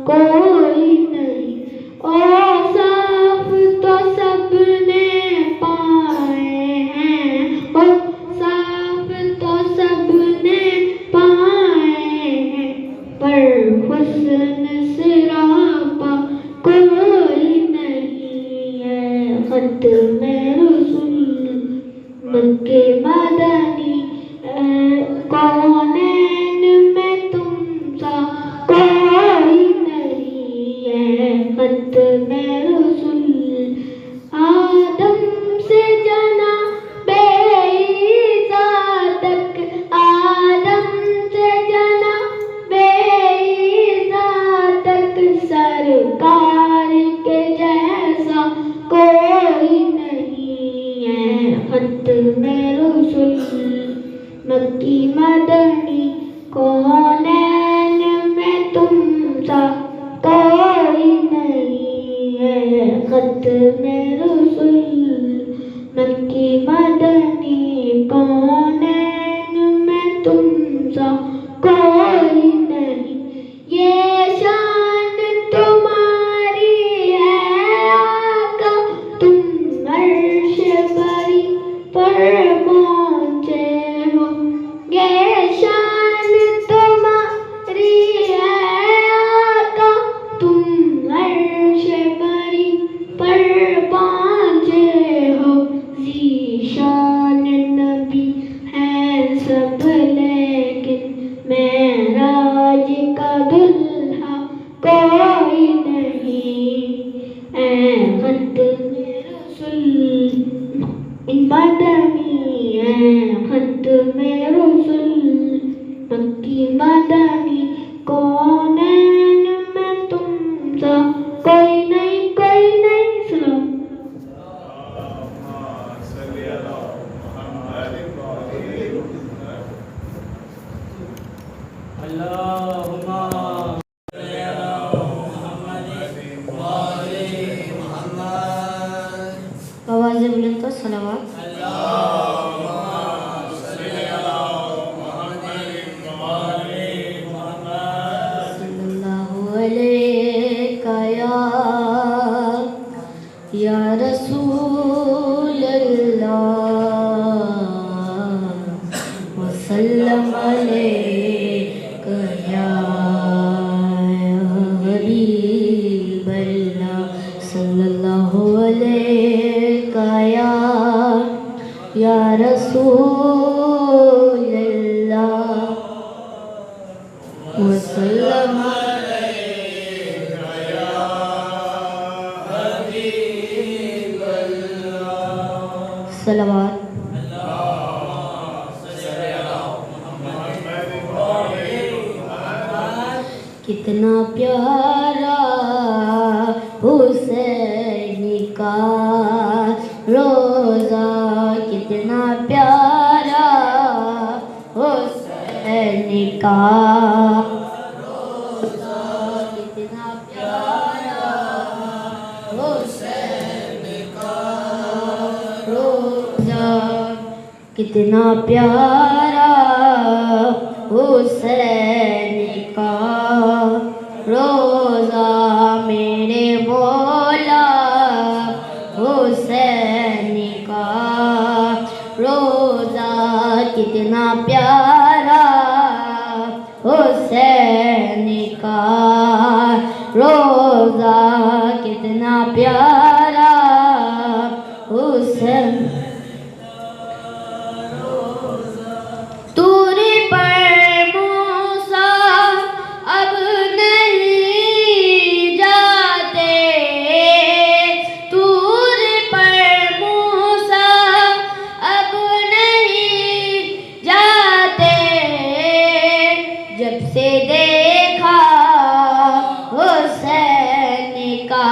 कोई नहीं। औसाफ तो सबने पाए हैं, औसाफ तो सबने पाए हैं, पर हुस्न सरापा कोई नहीं है। खत्म रसूल मक्के मदनी कौनैन में तुम सा कोई नहीं है। खत्म रसूल आदम से जनाबे ईसा तक, आदम से जनाबे ईसा तक, सरकार के जैसा कोई नहीं है। खत्म रसूल मक्की मदनी कौनैन में तुम सा कोई नहीं है। खत्म रसूल मक्की मदनी कौनैन में तुम सा कोई नहीं। ये शान तुम्हारी है आका, तुम अर्श बरी पर पहुँचे हो। ये शान तुम्हारी है आका, तुम अर्श बरी पर पहुँचे हो। ज़ीशान नबी है सब लेकिन मेराज का दुल्हा कोई नहीं। खत्म रसूल मदनी खत्म रसूल मक्की मदनी कौनैन में तुम सा कोई नहीं, कोई नहीं। सुनो आवाज़ बुलंद तो सलावत। सल्लल्लाहु अलैका या रसूल अल्लाह, वसल्लम अलैका या हबीब अल्लाह। सल्लल्लाहु अलैका या रसूल अल्लाह, वसल्लम अलैका या हबीब अल्लाह। सलावत। कितना प्यारा हुसैन का रोज़ा, कितना प्यारा हुसैन का रोज़ा, कितना प्यारा हुसैन का रोज़ा, कितना प्यारा हुसैन का रोज़ा। मेरे मौला हुसैन का रोज़ा, कितना प्यारा हुसैन का रोज़ा, कितना प्यारा हुसैन। तूरे पर मूसा अब नहीं जाते, तूरे पर मूसा अब नहीं जाते। जब से देखा हुसैन का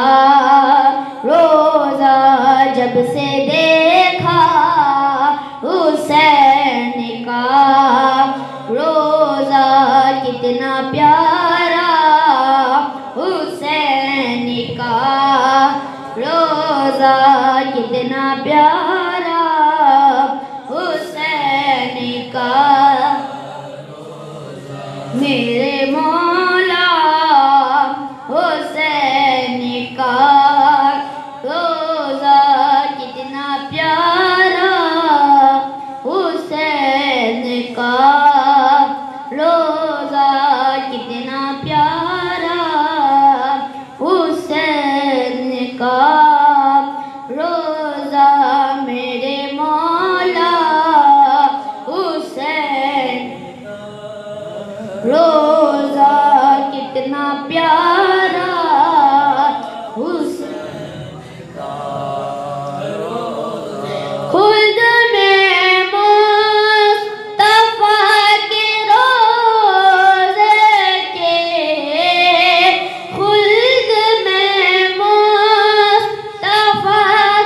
प्यारा खुद में मुस्तफा के रोज़े के खुद में मुस्तफा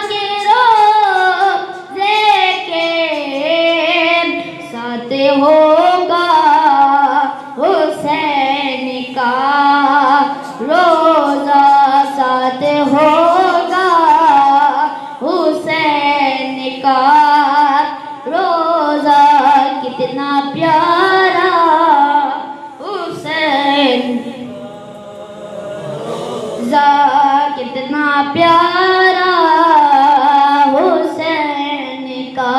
के रोज़े के साथ होगा हुसैन का रोज़ा साथ होगा हुसैन का रोज़ा कितना प्यारा हुसैन रोज़ा कितना प्यारा हुसैन का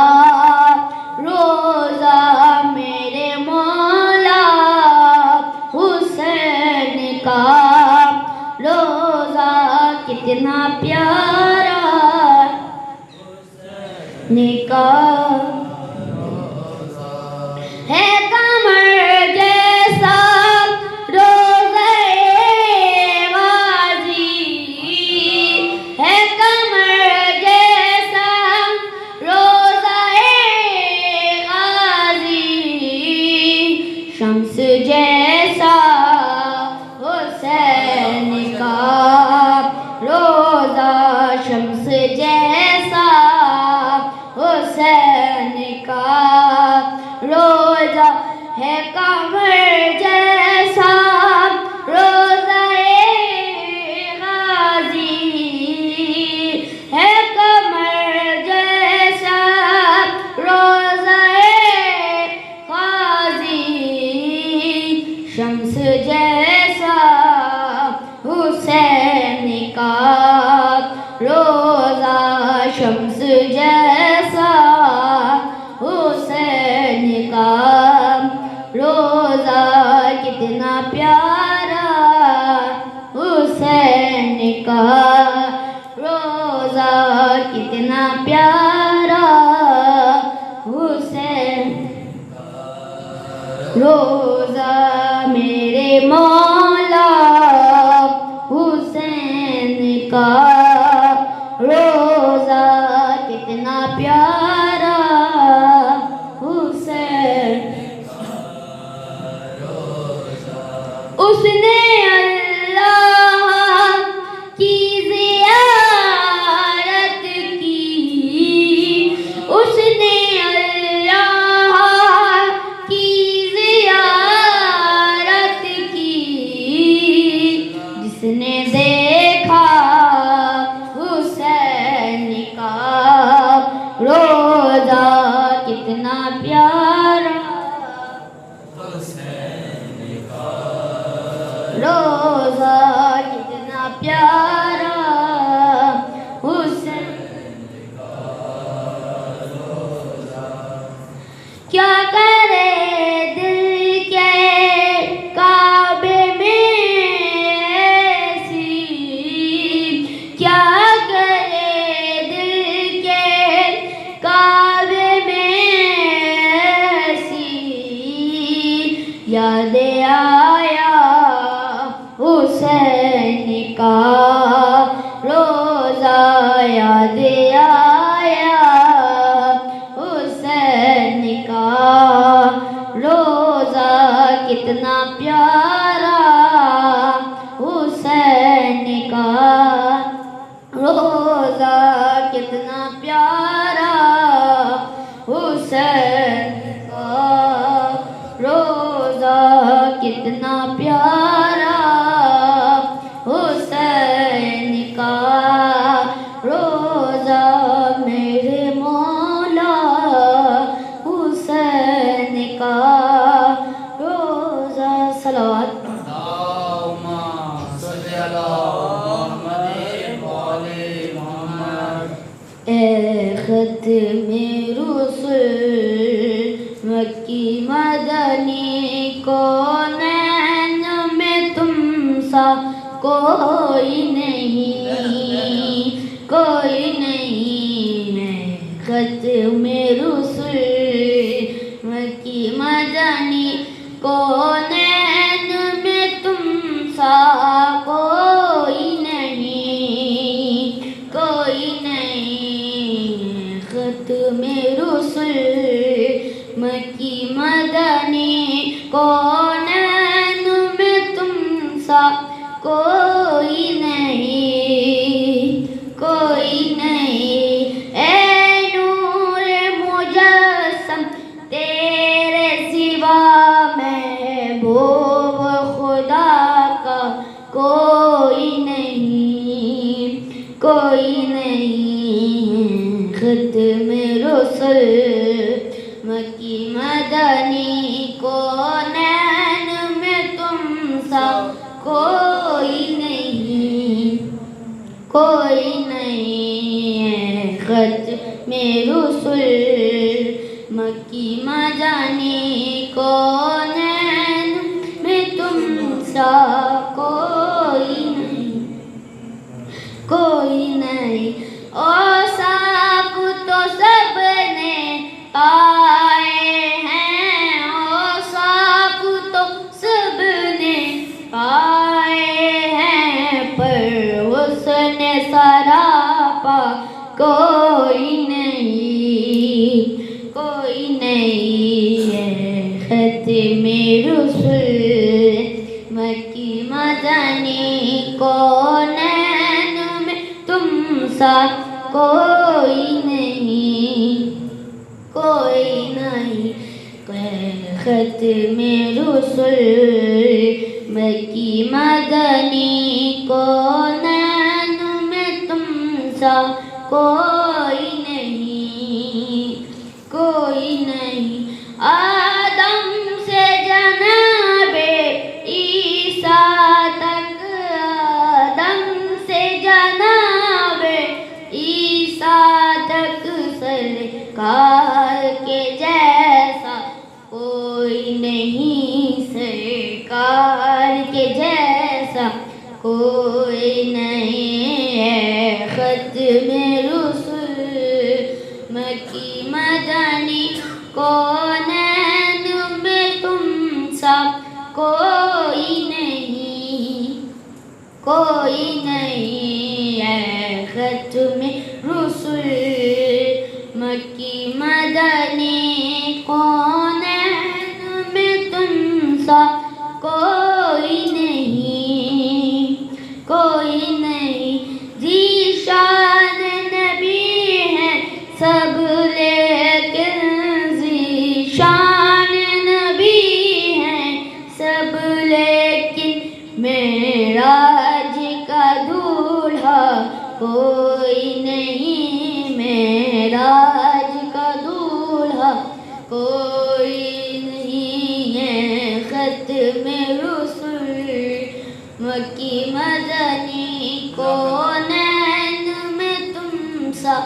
रोज़ा मेरे मौला हुसैन का रोज़ा कितना प्यारा निकाह है कमर जैसा रोज़े गाज़ी है कमर जैसा रोज़े गाज़ी शम्स जैसा हुसैन का रोज़ा शम्स जैसा हुसैन का रोज़ा है कमर जैसा रोज़े गाज़ी है कमर जैसा रोज़े गाज़ी शम्स जैसा हुसैन का रोज़ा शम्स जैसा हुसैन का रोज़ा कितना प्यारा हुसैन का रोज़ा कितना प्यारा हुसैन रोज़ा मेरे मौला हुसैन का रोज़ा कितना प्यारा हुसैन उसने अल्लाह की ज़ियारत की उसने अल्लाह की ज़ियारत की जिसने देखा हुसैन का रोज़ा कितना प्यारा रोज़ा कितना प्यारा हुसैन क्या करे दिल के काबे में ऐसी क्या करे दिल के काबे में ऐसी याद आया हुसैन का रोज़ा याद आया हुसैन का रोज़ा कितना प्यारा हुसैन का रोज़ा कितना प्यारा हुसैन का रोज़ा कितना प्यारा हुसैन का रोज़ा मेरे मौला हुसैन का रोज़ा सलावत खत में रुसूल मक्की मदनी को नैन में तुम सा कोई नहीं मैं खत में रुसूल मक्की मदनी को नैन में तुम सा रसूल मक्की मदनी कौनैन में तुम सा कोई नहीं, कोई नहीं है खत में रसूल मक्की मदनी कौनैन में तुम सा कोई नहीं, कोई नहीं। और साफ तो सबने पाए हैं, और साफ तो सबने पाए हैं, पर उसने सरापा कोई नहीं, कोई नहीं है ख़त्मे रसूल मक्की मदनी कौनैन में तुम सा कोई नहीं, कोई नहीं। ख़त्मे रसूल मक्की मदनी कौनैन में तुम सा कोई नहीं, कोई नहीं। आदम से जनाबे ईसा तक, आदम से जनाबे ईसा तक सरकार के जैसा कोई नहीं, सरकार के जैसा कोई नहीं है ख़त्मे रसूल मक्की मदनी कौनैन में तुम सा कोई नहीं, कोई नहीं है ख़त्मे रसूल मक्की मदनी कौनैन में तुम सा कोई नहीं, कोई नहीं। ज़ीशान नबी है सब लेकिन, ज़ीशान नबी है सब लेकिन, मेराज का दूल्हा कोई नहीं, मेराज का दूल्हा कोई नहीं है ख़त्मे रसूल मक्की मदनी कौनैन में तुम सा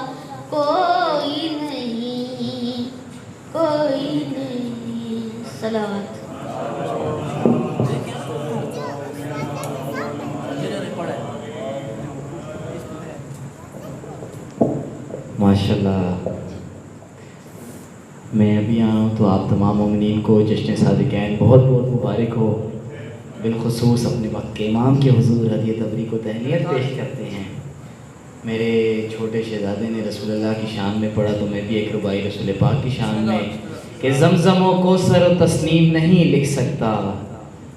कोई नहीं, कोई नहीं। सलावत। माशाल्लाह, मैं अभी आया हूँ तो आप तमाम मोमिनीन को जश्न सादिक़ैन बहुत बहुत मुबारक हो। बिलखुसूस अपने वक्त के इमाम के हुज़ूर हदीयत अबरी को तहनीत पेश करते हैं। मेरे छोटे शहज़ादे ने रसूलुल्लाह की शान में पढ़ा तो मैं भी एक रुबाई रसूल पाक की शान में कि ज़मज़म व कौसर व तस्नीम नहीं लिख सकता,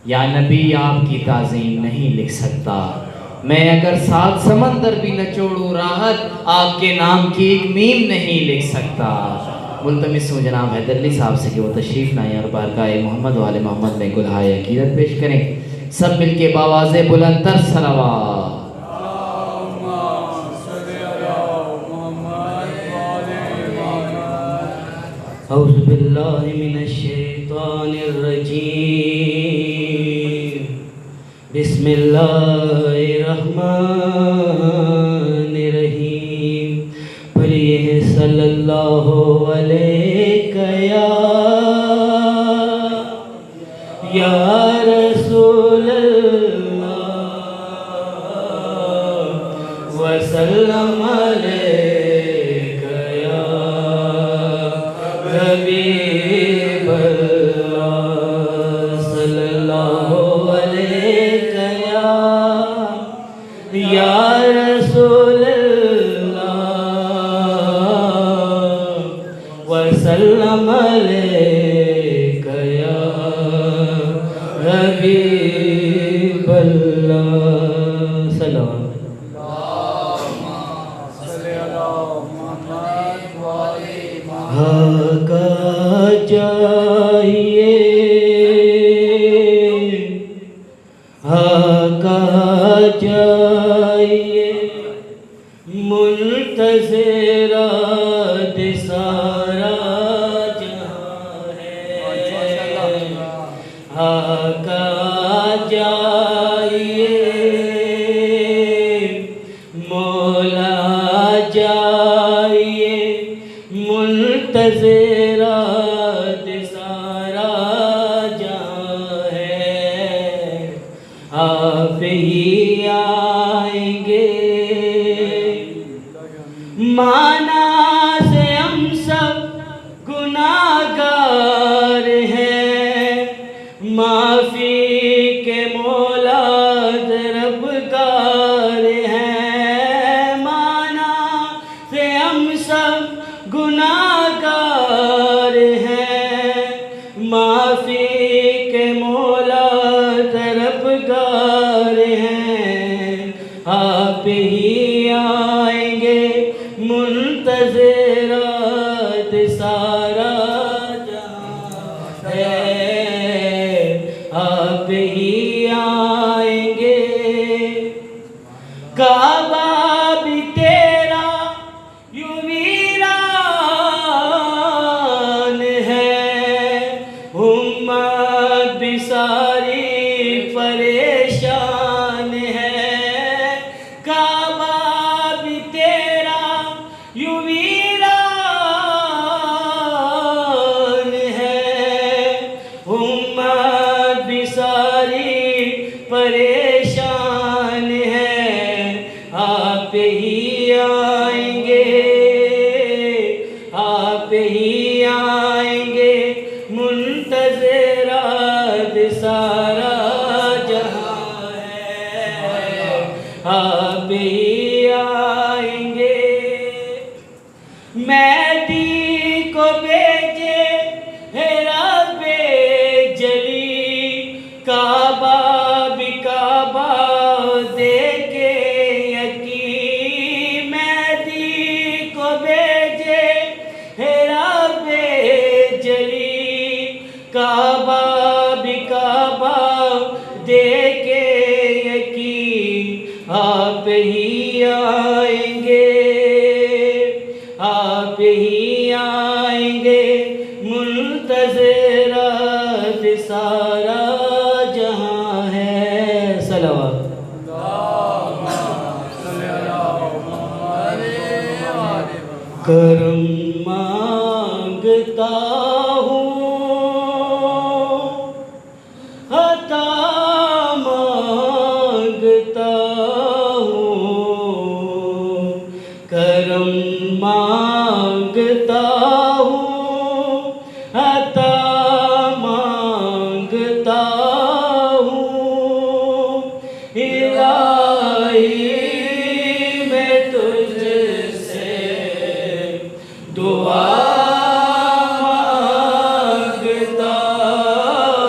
या नबी आपकी ताज़ीम नहीं लिख सकता। मैं अगर 7 समंदर भी नचोड़ूँ राहत, आपके नाम की एक मीम नहीं लिख सकता। मुल्तमिस हूँ जनाब हैदर अली साहब से कि वो तशरीफ़ लाएँ और बारगाह मोहम्मद वाले मोहम्मद में गुलहाए अक़ीदत पेश करें। सब मिल के बावाज़े बुलंदतर सलावत। औज़ु बिल्लाहि मिनश शैतानिर रजीम, बिस्मिल्लाहिर्रहमानिर्रहीम। पढ़िए सल्लल्लाहु अलैहि या रसूलल्लाह वसल्लम अलैका या हबीबल्लाह सल्लल्लाहु अलैका या रसूलल्लाह वसल्लम अलैका या हबीबल्लाह सल्लल्लाहु का चाहिए, का चाहिए मुंतज़िरा दिसार आएंगे। माना से हम सब गुनाहगार हैं, माफी के मौला तरफदार हैं। माना से हम सब गुनाहगार हैं, माफी के मौला तरफदार हैं। आप ही आएंगे मुंतज़िरात सारा जहां है। आप ही आएंगे। काबा भी तेरा यूं वीरान है, उम्मत भी सारी परेशान है। काबा भी तेरा यूं वीरान है, उम्मत भी सारी परेशान है। आप ही आएंगे, आप ही आएंगे मुंतज़िरात सारा जहां है। आप ही आएंगे। मेहदी को भेजे है रब्बे जली, काबा भी काबा देखे यकीन। मेहदी को भेजे है रब्बे जली, काबा भी काबा देखे यकीन। आप ही आएंगे, आप ही आएंगे मुंतज़िरात सारा जहां है। सलावत। करम मांगता हूँ, अता मांगता हूँ। करम मांगता हूँ, अता मांगता हूँ। इलाही मैं तुझसे दुआ मांगता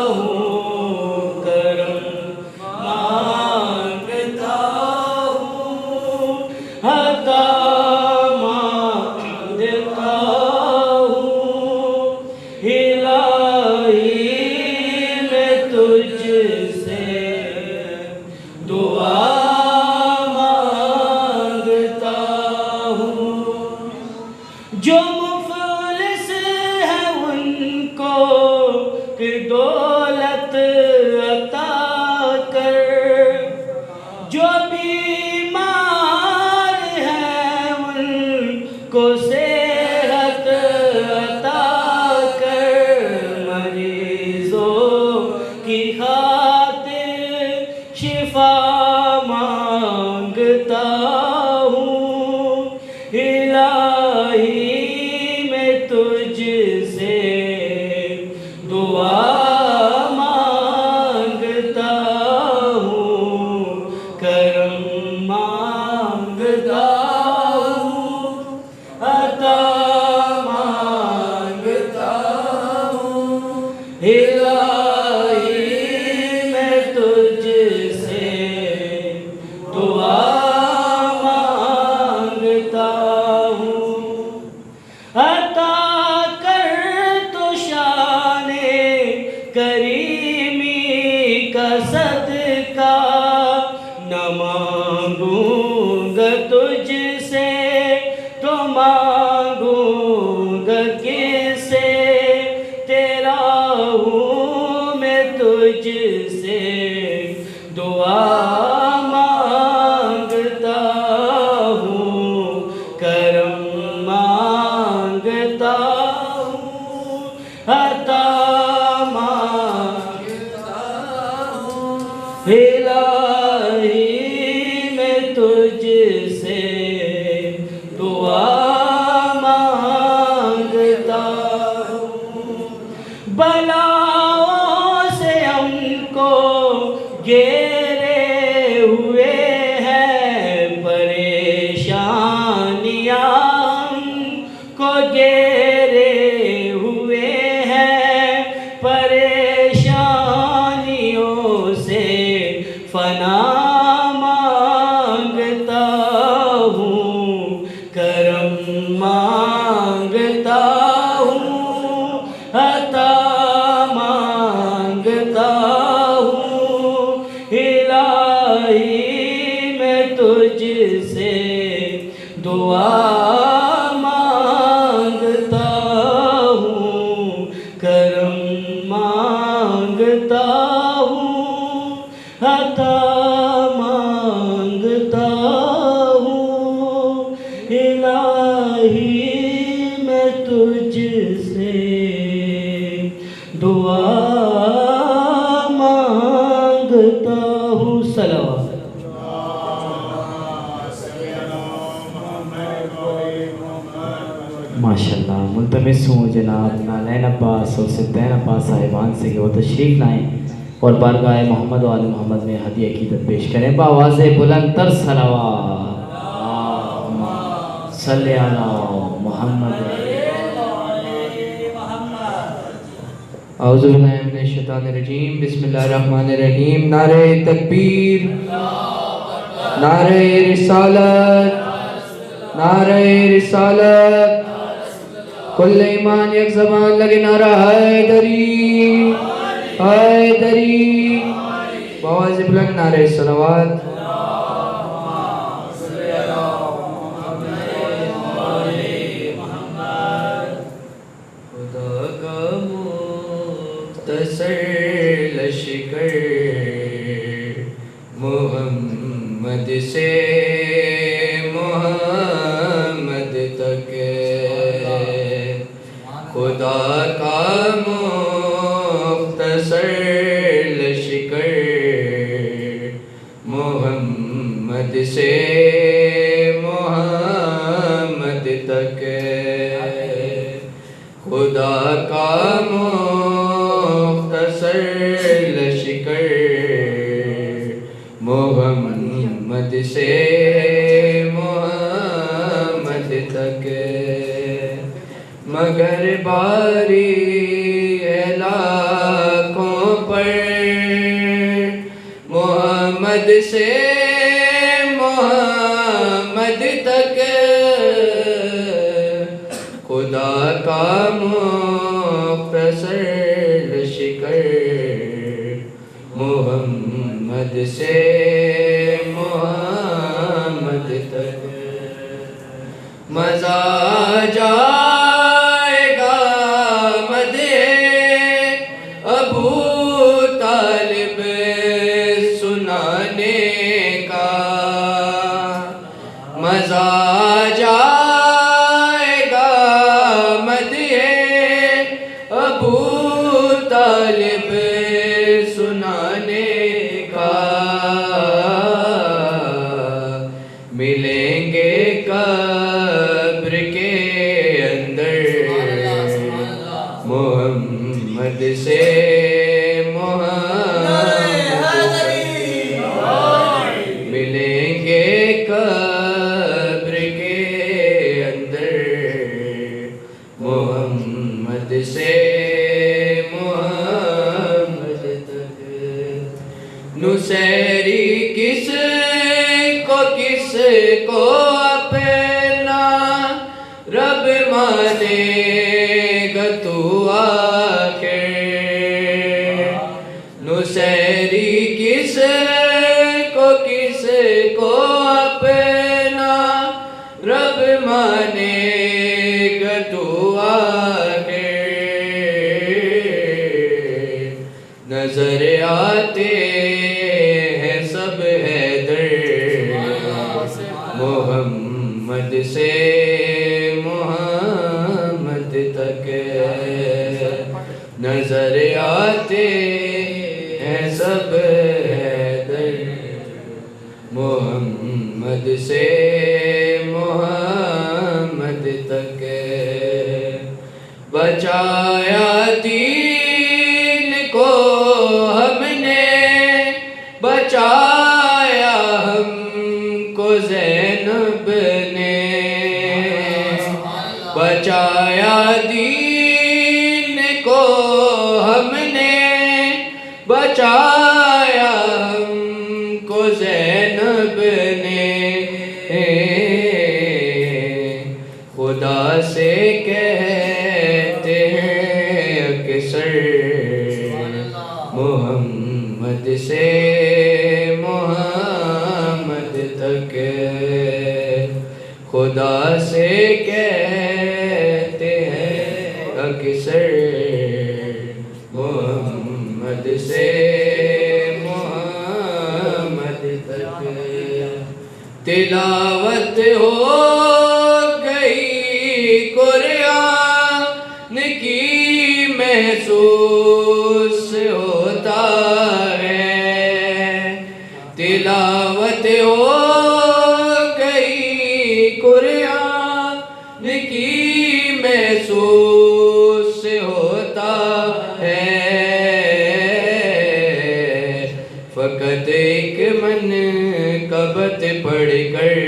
हूँ। करम मांगता हूँ, अता मांगता हूँ। इलाही मैं तुझसे दुआ मांगता हूँ। जो मुफलिस है उनको फिर दौलत अता कर, जो बीमार है उनको सेहत अता कर। मरीजों की खातिर शिफा मांगता हूँ। इलाही मैं तुझसे दुआ मांगता हूँ। करम तुझसे दुआ मांगता हूँ। बलाओं से हमको घेरे हुए हैं, परेशानियाँ हमको घेरे हुए हैं, परेशानियों से फना मांगता हूँ, करम मांगता हूँ, अता मांगता हूँ। इलाही मैं तुझसे दुआ मांगता हूँ, करम मांगता हूँ, अता मांगता हूँ। इलाही मैं तुझसे दुआ मांगता हूँ। सलावत। माशाल्लाह, मुल्तमिस हूँ जनाब नालैन अब्बास और सिद्दैन अब्बास साहिबान से कि वो तशरीफ़ लाएँ और बारगाह मोहम्मद वाले मोहम्मद में हदिया क़ीदत पेश करें बावाज़ बुलंद तर सलावत। सल्ले अला मोहम्मद। औज़ु बिल्लाहि मिनश शैतानिर रजीम, बिस्मिल्लाहिर रहमानिर रहीम। नारे तकबीर, नारे रिसालत, नारे रिसालत। कुल ईमान एक ज़बान लगे नारा हैदरी, हैदरी। बावाज़ बुलंद नारे सलावत। खुदा का मुख्तसर लश्कर मोहम्मद से मोहम्मद तक, खुदा का मुख्तसर लश्कर मोहम्मद से मोहम्मद तक, खुदा का मुख्तसर लश्कर मोहम्मद से मोहम्मद तक। मगर बारी है लाखों पर मोहम्मद से मोहम्मद तक, खुदा का मुख्तसर लश्कर मोहम्मद से मोहम्मद तक। मज़ा जाएगा मदे अबू तालिब सुनाने का, मज़ा जाएगा मदे अबू तालिब सुनाने का। मिलेंगे कब्र के अंदर मोहम्मद से मोहम्मद, मिलेंगे कब्र के अंदर मोहम्मद से मोहम्मद तक। नुसैरी किस को अपना रब मानेगा तू आखिर। नुसैरी किस को अपना रब मानेगा तू आखिर। नजर आते हैं सब हैदर मोहम्मद से मोहम्मद तक, नजर आते हैं सब हैदर मोहम्मद मोहम्मद से मोहम्मद तक बचाया दीन को हमने, बचाया हमको ज़ैनब ने, बचाया दीन को हमने, बचाया हमको ज़ैनब ने। खुदा से कहते हैं अक्सर मोहम्मद से मोहम्मद तक, खुदा से कहते हैं अक्सर मोहम्मद से मोहम्मद तक। तिलावत हो गई कुरान की महसूस होता है, तिलावत हो गई कुरान की महसूस होता है। फ़कत एक मन कबत पढ़कर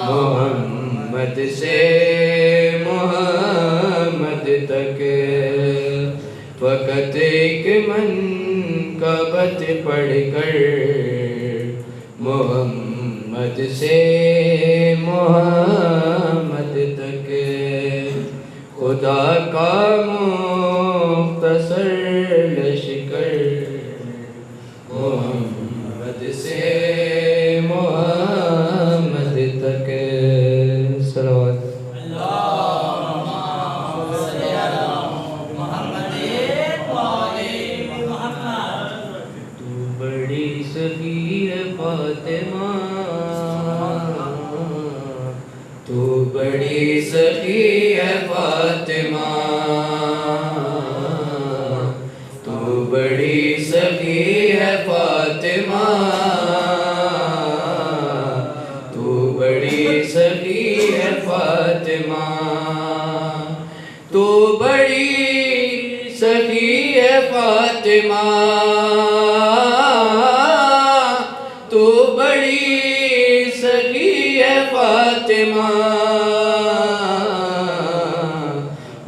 मोहम्मद से मोहम्मद तक, फ़कत एक मन कबत पढ़कर मोहम्मद से मोहम्मद तक। खुदा का मुख्तसर लश्कर मोहम्मद से मोहम्मद तक। सलावत। तू बड़ी सखी है फातिमा, तू बड़ी सखी है फातिमा, तू बड़ी सखी है फातिमा, तू बड़ी सखी है फातिमा, तू बड़ी सखी है फातिमा, तू बड़ी सखी है फातिमा।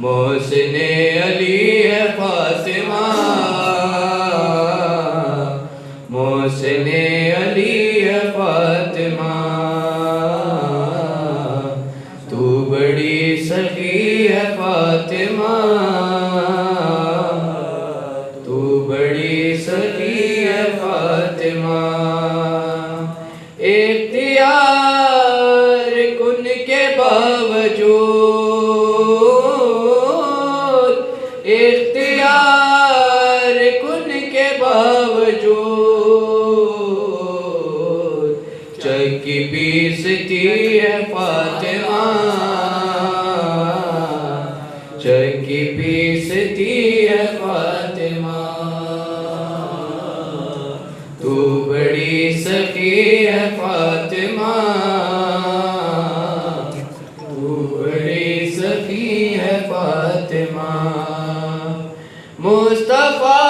मोहसिने अली है फातिमा, मोहसिने अली है फातिमा, तू बड़ी सखी है फातिमा, तू बड़ी सखी है फातिमा। इख्तियार कुन के बावजूद, इख्तियार कुन के बावजूद चक्की पीसती है फातिमा, चक्की पीसती है फातिमा। तू बड़ी सखी है फातिमा, तू बड़ी सखी है फातिमा। मुस्तफा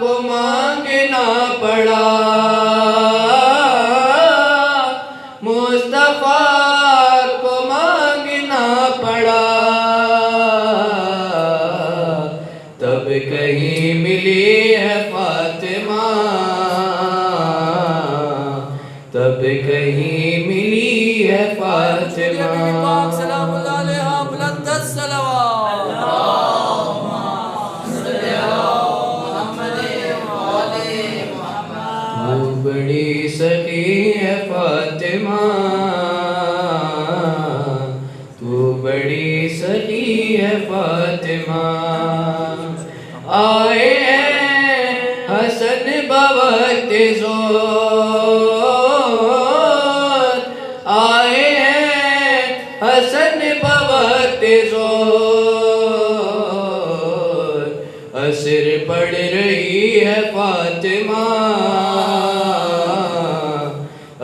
को मांगना पड़ा, मुस्तफा को मांगना पड़ा, तब कहीं मिली है फातिमा, तब कहीं मिली है फातिमा। तू बड़ी सखी है फातिमा, तू बड़ी सखी है फातिमा। आए हैं हसन बवक्त ज़ोर, आए हैं हसन बवक्त ज़ोर, असर पड़ रही है फातिमा,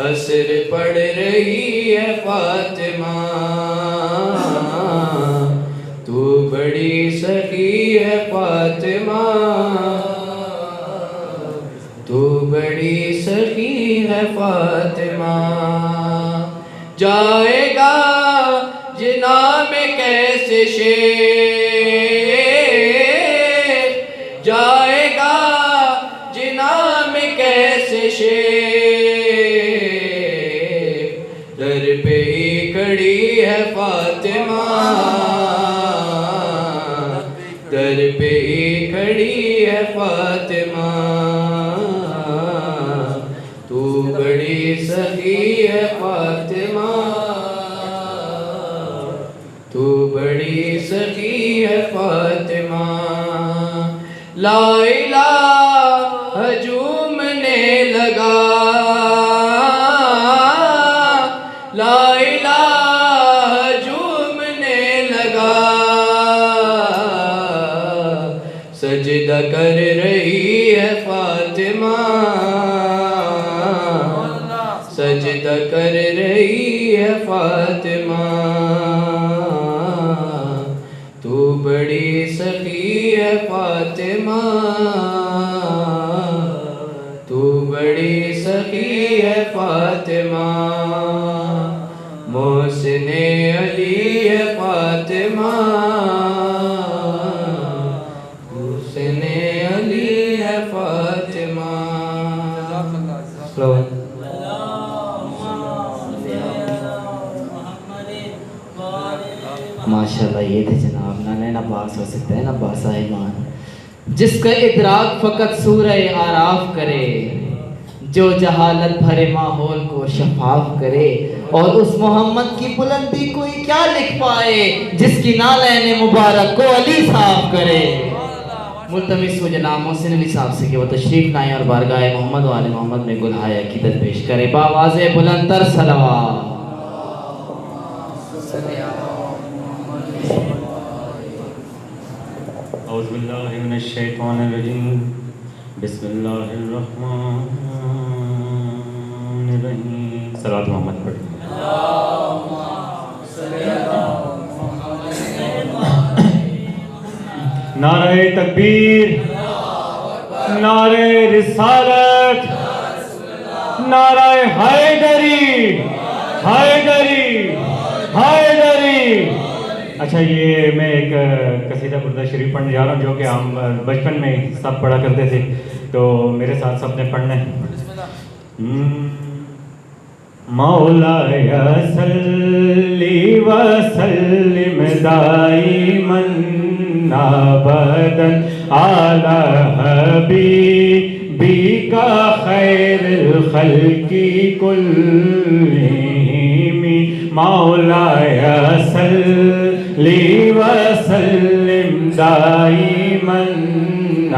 असर पड़ रही है फातिमा, तू बड़ी सखी है फातिमा, तू बड़ी सखी है फातिमा। जाएगा जिना में कैसे शेर, जाएगा जिना में कैसे शेर, दर पे ही खड़ी है फातिमा, दर पे ही खड़ी है फातिमा, तू बड़ी सखी है फातिमा, तू बड़ी सखी है फातिमा। ला इलाहा झूमने लगा, ला इलाहा झूमने लगा, सजदा कर रही है फातिमा, सजदा कर रही है फातिमा, तू बड़ी सखी है फातिमा, तू बड़ी सखी है फातिमा। मोहसिने अली है फातिमा, मोहसिने अली है फातिमा। माशाल्लाह, ये थे जनाब नाना अब्बास हो सकता है ना अब्बास ईमान, जिसका इदराक फ़कत सूरह आराफ करे, जो जहालत भरे माहौल को शफाफ करे, और उस मोहम्मद की बुलंदी कोई क्या लिख पाए, जिसकी नालैन मुबारक को अली साफ करे। मुल्तमिस हो जनाब मोहसिन अली साहब से कि वो तशरीफ़ लाएं और बारगाह मोहम्मद वाले मोहम्मद में गुलहाय अक़ीदत पेश करें बावाज़े बुलंदतर सलवात। औज़ुबिल्लाहि मिनश्शैतानिर्रजीम, बिस्मिल्लाहिर्रहमानिर्रहीम। सलात मोहम्मद पढ़। नारे तकबीर, नारे रिसालत, नारे हैदरी, हैदरी, हैदरी। अच्छा, ये मैं एक कसीदा बुर्दा शरीफ पढ़ने जा रहा हूँ, जो कि हम बचपन में सब पढ़ा करते थे, तो मेरे साथ सबने पढ़ना है। मौलाया सल्ली व सल्लिम दाइमन अबदन अला हबीबिका खैरुल खल्क़ि कुल्लिहिम। मौलाया सल्ली व सल्लिम दाइमन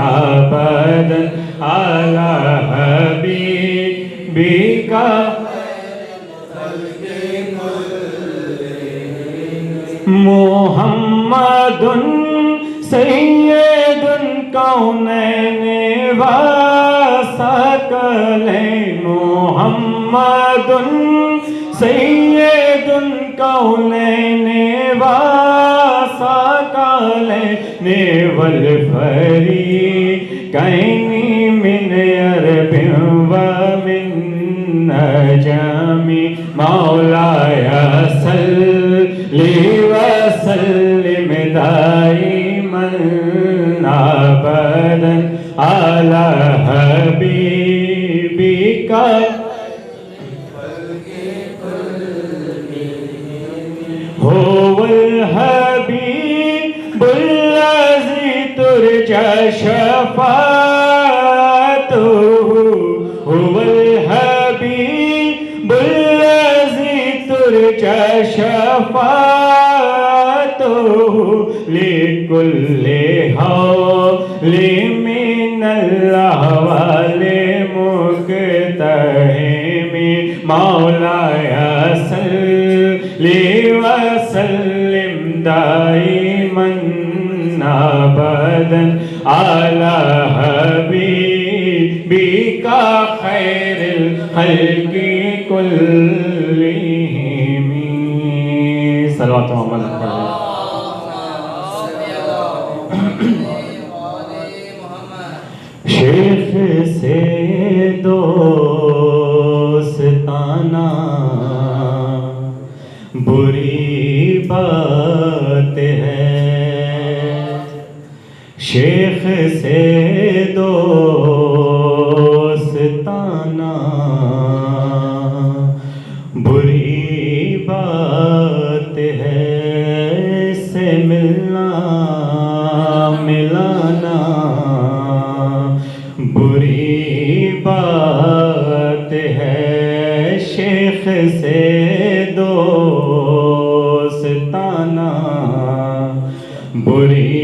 अबदन अला हबीबिका मुहम्मदुन सय्यदुन कौनैन व सकलैन। मुहम्मदुन सय्यदुन कौनैन व सकलैन वल फरीक़ैन मिन अरबिन व मिन नजमी। मौलाया सल्ली व सल्लिम दाइमन अबदन अला हबीबिका हुवल हबीबुल्लज़ी तुरजा शफ़ाअतुहु। हुवल हबीबुल्लज़ी तुरजा शफ़ाअतुहु लिकुल्लि हौलिन मिनल अहवालि मुक़तहिमी। मौलाया सल्ली व सल्लिम दाइमन अबदन अला हबीबिका खैरुल हल्की कुल्लिहिमी। सलवात व अमल पढ़ें। शेख से दोस्ताना बुरी बात है। शेख से दोस्ताना बुरी बात है। से मिलना मिलाना बुरी बात है। शेख से दोस्ताना बुरी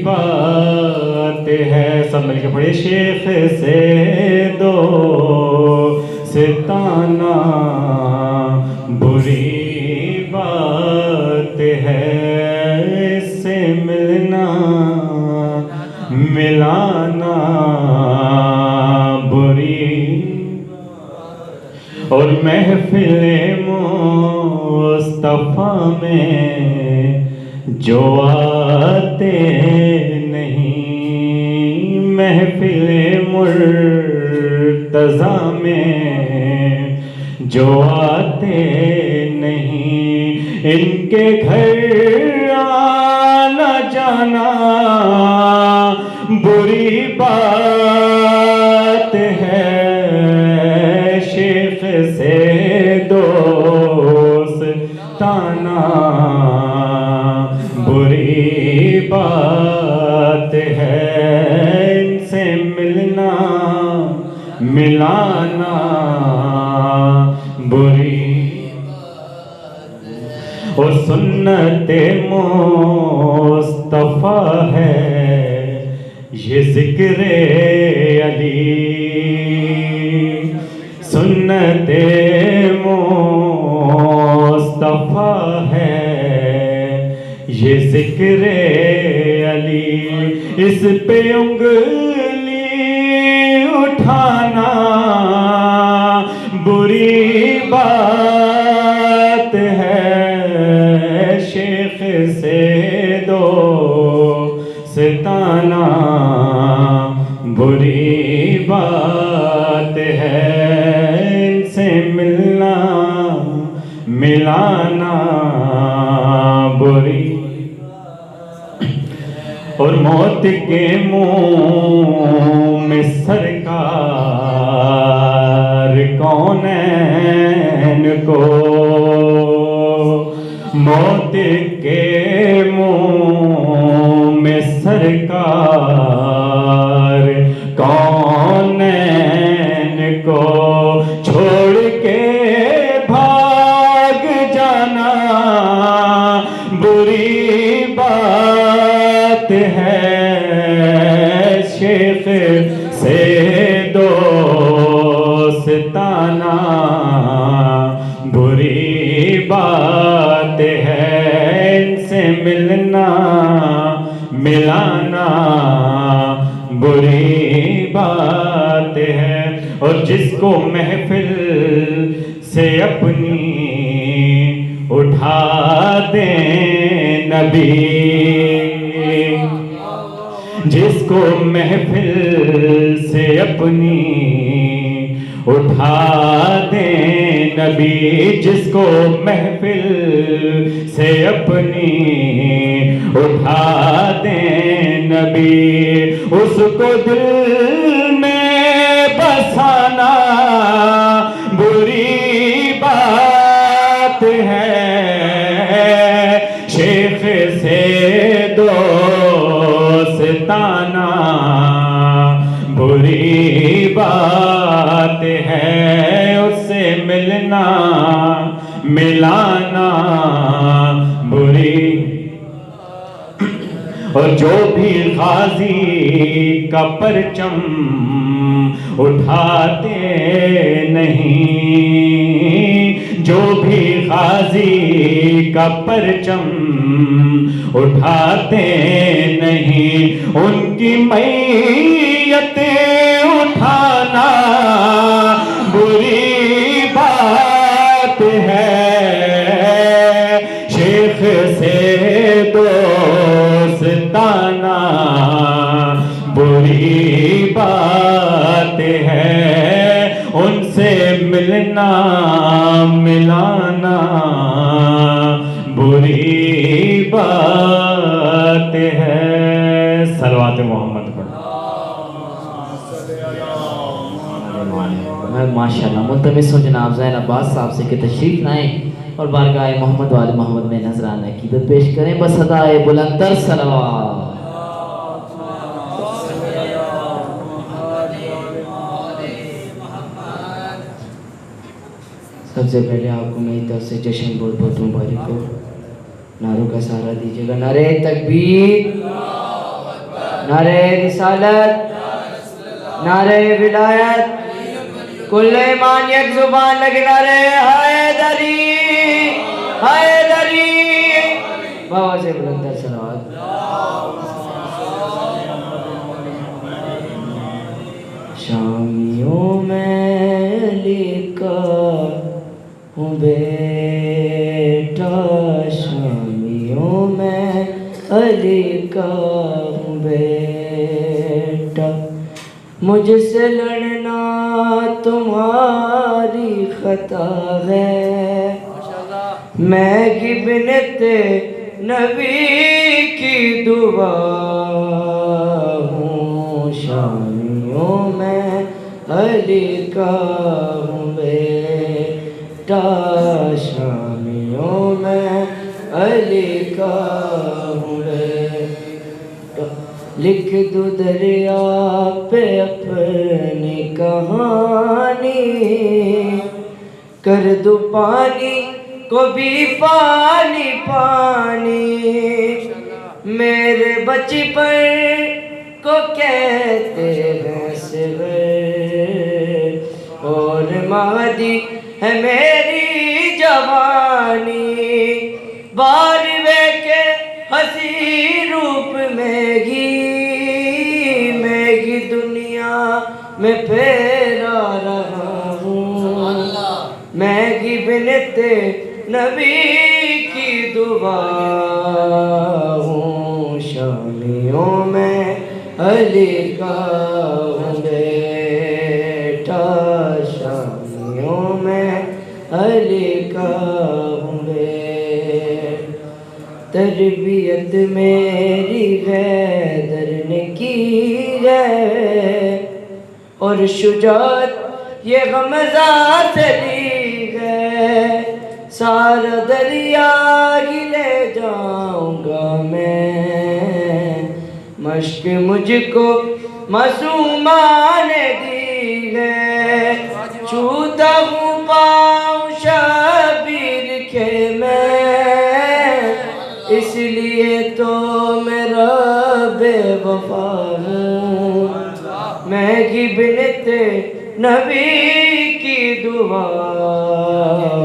बात है। सब मिलके पढ़िए। शेख से दोस्ताना बुरी बात है। से मिलना मिलाना बुरी। और महफिले मुस्तफा में जो आते नहीं, महफिले मुर्तज़ा में जो आते नहीं, इनके घर आना जाना बुरी बात है। शेख से दोस्ताना बुरी बात है। इनसे मिलना मिलाना बुरी। और सुन्नते मुस्तफा है ये ज़िक्रे अली। सुन्नते मुस्तफा है ये ज़िक्रे अली। इस पे उंगली उठाना बुरी बात है। शेख से दोस्ताना बुरी बात है। इनसे मिलना मिलाना बुरी। और मौत के मुंह में सरकार कौनैन को, मौत के मुंह में सरकार कौनैन को छोड़ के भाग जाना बुरी बात है। शेख से दोस्ताना बुरी बात है। इनसे मिलना मिलाना बुरी बात है। और जिसको महफिल से अपनी उठा दे नबी, जिसको महफिल से अपनी उठा दे नबी, जिसको महफिल से अपनी उठा दे नबी, उसको दिल में बसाना बुरी बात है। शेख से दोस्ताना बुरी बात है। उससे मिलना मिलाना बुरी। और जो भी गाजी का परचम उठाते नहीं, जो भी गाजी का परचम उठाते नहीं, उनकी मैयत उठाना बुरी मिलाना बुरी बात है। सलवात मोहम्मद पढ़। मैं माशाल्लाह मुल्तमिस हूँ जनाब ज़ैन अब्बास साहब से कि तशरीफ़ लाएँ और बारगाह मोहम्मद वाले मोहम्मद में नजराना अक़ीदत पेश करें। बस अदाए बुलंदर सलवात। सबसे पहले आपको मेरी तरफ से जश्न बहुत बहुत मुबारक हो। नारों का सहारा दीजिएगा। नारे तकबीर, नारे रिसालत, नारे विलायत, कुल्ले ईमान एक जुबान लगे नारे हैदरी हैदरी। बाबा से बुलंदर सलावत। शामियों में लिखा हूँ बेटा, शामियों में अली का हूँ बेटा। मुझसे लड़ना तुम्हारी खता है, मैं गिबनते नबी की दुआ हूँ। शामियों में अली का हूँ बेटा, शामियों में अली का हूँ बेटा। लिख दूँ दरिया पे अपनी कहानी, कर दूँ पानी को भी पानी पानी। मेरे बचपन को कहते हैं सिर और महदी है मेरी जवानी। बारवे के हसी रूप मैगी दुनिया में फेरा रहा हूँ। मैगी बिनते नबी की दुआ हूँ। शामियों में अली का हूँ बेटा, शामियों में अली का हूँ बेटा। तरबियत मेरी गैदर ने की है और शुजात ये गमज़ा से दी है। सारा दरिया ही ले जाऊंगा मैं, मश्क मुझको मासूमा ने दी है। छूता हूँ पाँव शबीर के मैं, इसलिए तो मेरा बेवफा हूँ। मैं गिबनते नबी की दुआ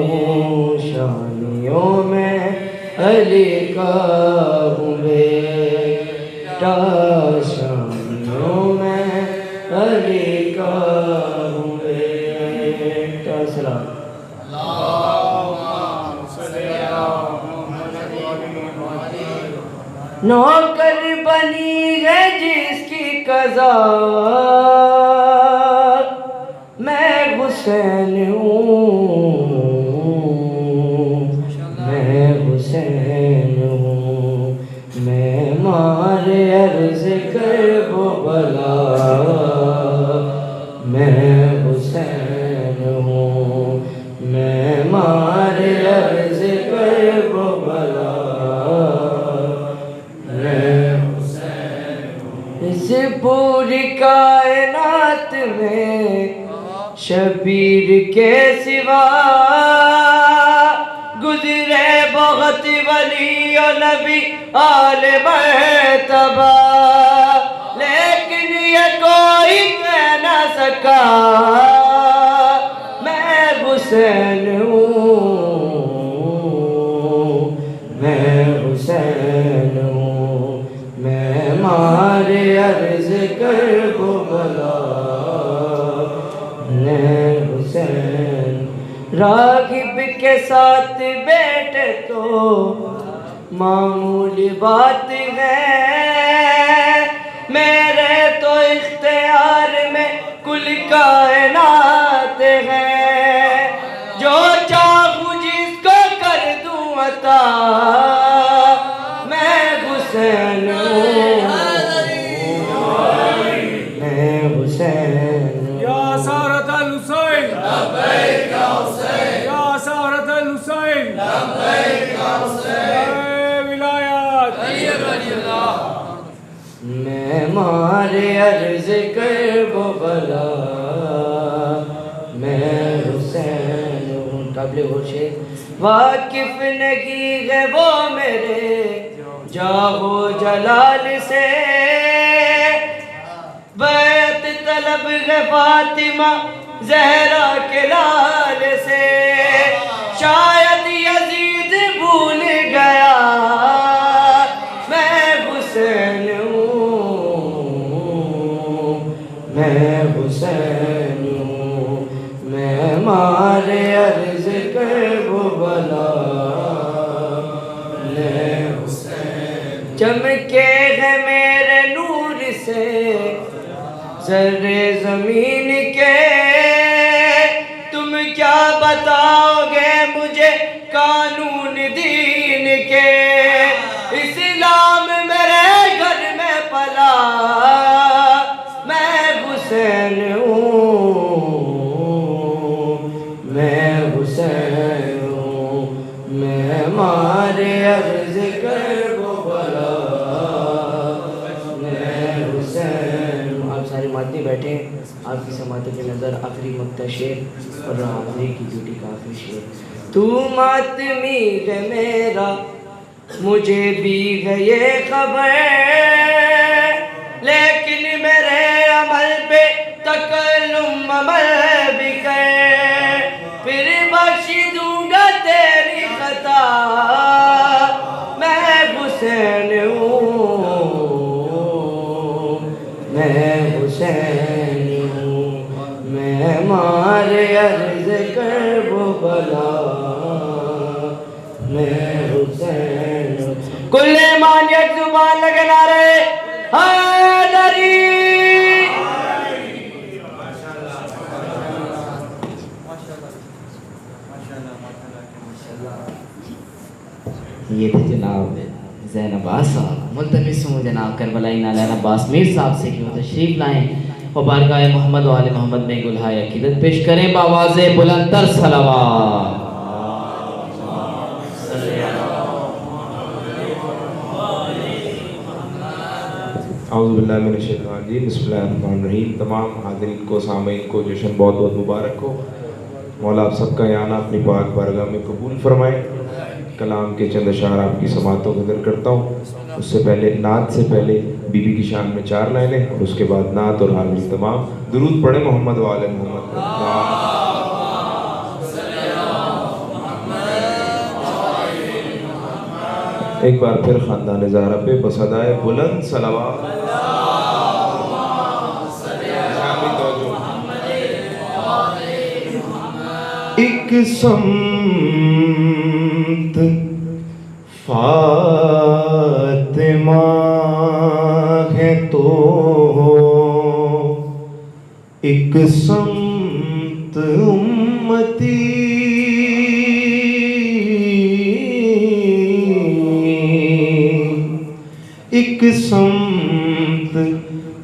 हूँ। शानियों में अली का हूँ बेटा, शानियों में अली का हूँ बेटा। सलाम। नौकर बनी है जिसकी कज़ा, मैं हुसैन हूँ, मैं हुसैन हूँ। मैं मारे अर्ज़ कर वो भला, मैं हुसैन हूँ। मैं मारे अर्ज़ कर वो भला, इस पूरी कायनात में शबीर के सिवा गुजरे बहुत वली और नबी आले मर्तबा, लेकिन ये कोई कह न सका मैं हुसैन हूँ, मैं हुसैन हूँ। मैं मारे अर्ज़ कर वो भला, मैं हुसैन। रागिब के साथ बैठे तो मामूली बात है, मेरे तो इख्तियार में कुल कायनात है। लगता मैं हुसैन हूँ, मैं हुसैन हूँ। या सारत अल हुसैन लब्बैक या हुसैन, या सारत अल हुसैन लब्बैक या हुसैन, विलायत मैं मारे अर्ज कर वो भला मैं हुसैन हूँ। काबिल गौर शेर। वाकिफ नहीं है वो मेरे जाहो जलाल से, बैत तलब है फातिमा जहरा के लाल से, शायद यजीद भूल गया मैं हुसैन हूँ, मैं हुसैन हूँ। मैं मारे अर्ज कर वो भला मैं हुसैन। चमके है मेरे नूर से ज़र्रे ज़मीन के, तुम क्या बताओगे मुझे कानून दीन के। इस्लाम मेरे घर में पला मैं हुसैन हूँ, मैं हुसैन हूँ। मैं मारे अर्ज कर वो भला मैं हुसैन हूँ। आप सारे मातमी बैठे, आपकी समातों की नज़र आखिरी मक्ता शेर और हाज़िरी की ड्यूटी का आखिरी शेर। तू मातमी है मेरा मुझे भी है ये खबर, लेकिन मेरे अमल पे तकल्लुम अमल भी कर, फिर बख्श दूंगा तेरी खता मैं हुसैन हूँ, मैं हुसैन हूँ। मैं मारे अर्ज कर वो भला मैं हुसैन हूँ। कुल्ले मान एक जुबान लगे नारे हैदरी। ये थे जनाब ज़ैन अब्बास साहब। मुल्तमिस हूँ जनाब करबलाई नालान अब्बास मीर साहब से कि वो तशरीफ़ लाएँ और बारगाह मोहम्मद व आले मोहम्मद में गुलहाए अक़ीदत पेश करें बावाज़े बुलंदतर सलावत। औज़ुबिल्लाहि मिनश्शैतानिर्रजीम, बिस्मिल्लाहिर्रहमानिर्रहीम। तमाम हाज़रीन को, सामीन को जश्न बहुत बहुत मुबारक हो। मौला आप सबका आना अपनी पाक बारगाह में कबूल फरमाए। कलाम के चंद अशार आपकी समातों को दर करता हूँ। उससे पहले नात से पहले बीबी की शान में 4 लाइनें और उसके बाद नात और हाज़िरी तमाम। दुरूद पढ़े मोहम्मद व आले मोहम्मद। एक बार फिर ख़ानदान ज़हरा पे बसदाए बुलंद सलावत। एक समत फातिमा है तो एक समत उम्मती, एक समत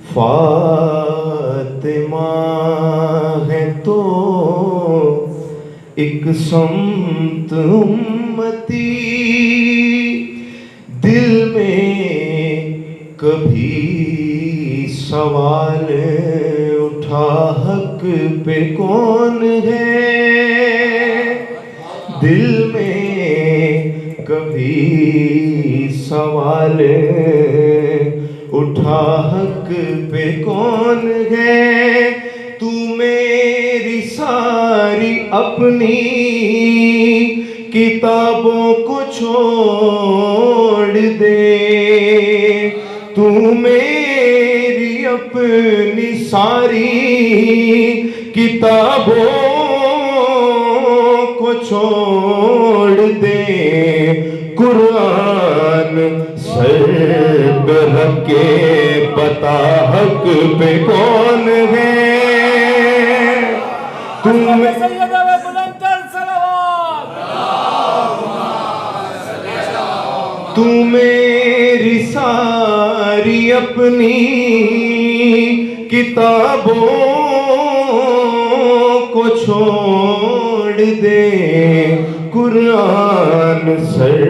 फातिमा है तो एक समत उम्मती। दिल में कभी सवाल उठा हक पे कौन है, दिल में कभी सवाल उठा हक पे कौन है। तू मेरी सारी अपनी किताबों को छोड़ दे, तू मेरी अपनी सारी किताबों को छोड़ दे। कुरान सर पे रख के बता हक पे कौन है। तुम तू मेरी सारी अपनी किताबों को छोड़ दे, कुरान सर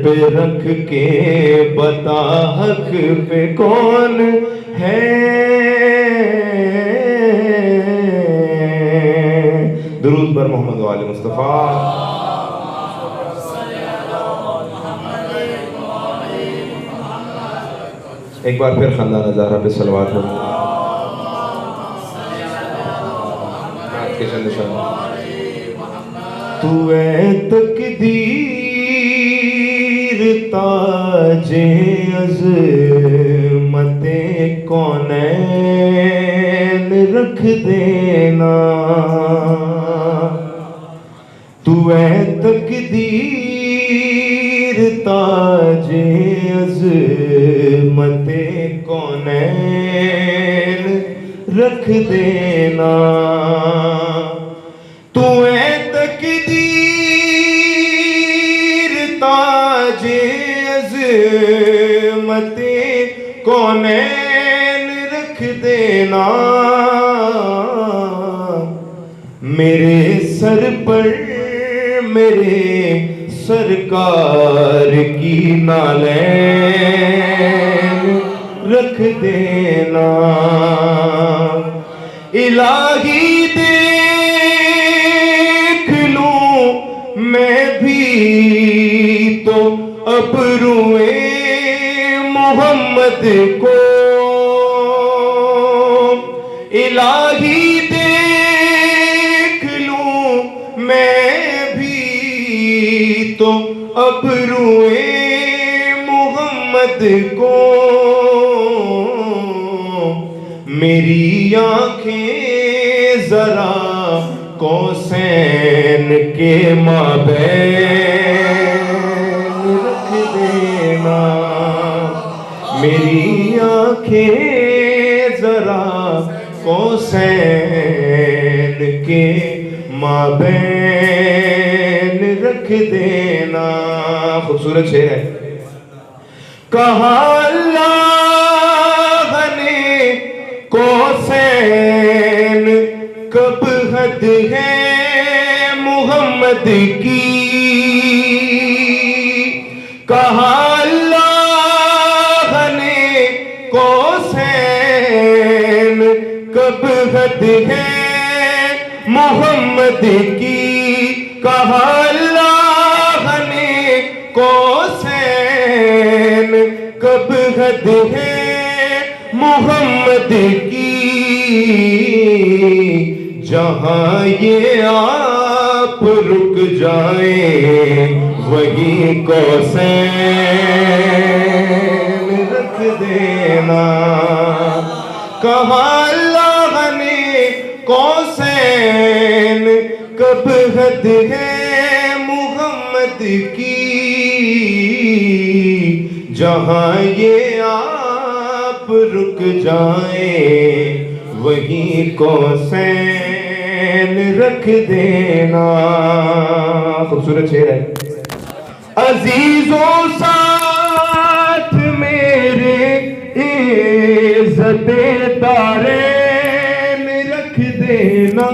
पे रख के बता हक पे कौन है। दुरूद पर मोहम्मद वाले मुस्तफ़ा। एक बार फिर खानदान ज़हरा पे सलवात हो के चंद शान। तू है तकदीर ताजे अज़मते कौनैन रख देना, तू है तकदीर ताजे अज़मते कौनैन रख देना, तू है तकदीर ताजे अज़मते कौनैन रख देना। मेरे सर पर मेरे सरकार की नालैन रख देना। इलाही देख लूं मैं भी तो अबरुए मोहम्मद को, इलाही देख लूं मैं भी तो अबरुए मोहम्मद को। मेरी आंखें जरा कौसैन के माबैन रख देना, मेरी आंखें जरा कौसैन के माबैन रख देना। खूबसूरत शेर है। कहा अल्लाह ने कौसैन कब हद है मोहम्मद की, कहा अल्लाह ने कौसैन कब हद है मोहम्मद की, कहा अल्लाह ने कौसैन कब हद है मोहम्मद की। जहां ये आप रुक जाए वहीं कौसैन रख देना। कहा अल्लाह ने कौसैन कब हद है मोहम्मद की। जहां ये आप रुक जाए वहीं कौसैन रख देना। खूबसूरत शेर है। अजीजों साथ मेरे इज़्ज़त दारैन रख देना,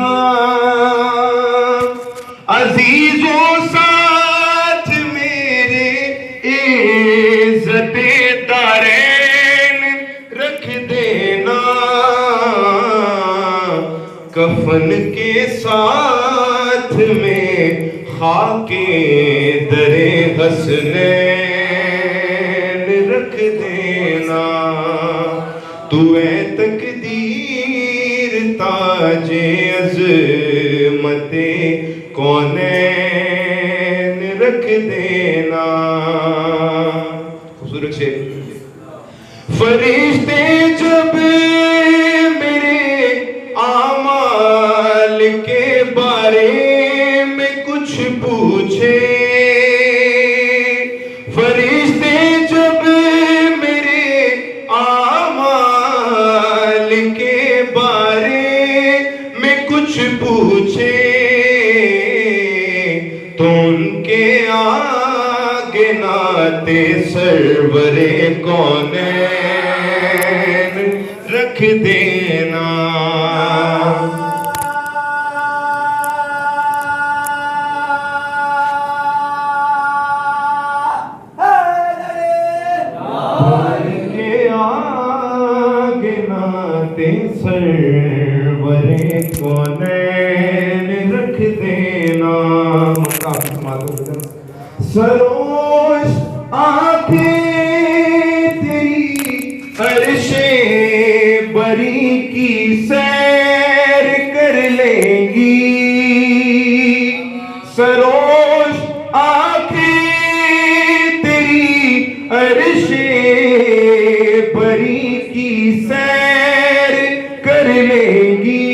अजीजों साथ मेरे इज़्ज़त दारैन रख देना। कफन के साथ में खाके दरे हसनैन रख देना। तू है तकदीर ताजे अज़मते कौनैन रख देना। खूबसूरत शेर। फरिश्ते जब मेरे आमाल के बारे में कुछ पूछे, फरिश्ते जब मेरे आमाल के बारे में कुछ पूछे, तो उनके आगे ना नाते सरवरे कौनैन रख देना। सरवरे कौनैन रख देना। सरोश आंखें तेरी अर्शे बरी की सैर कर लेंगी। सरोश आंखें तेरी अर्शे बरी की सैर कर लेंगी।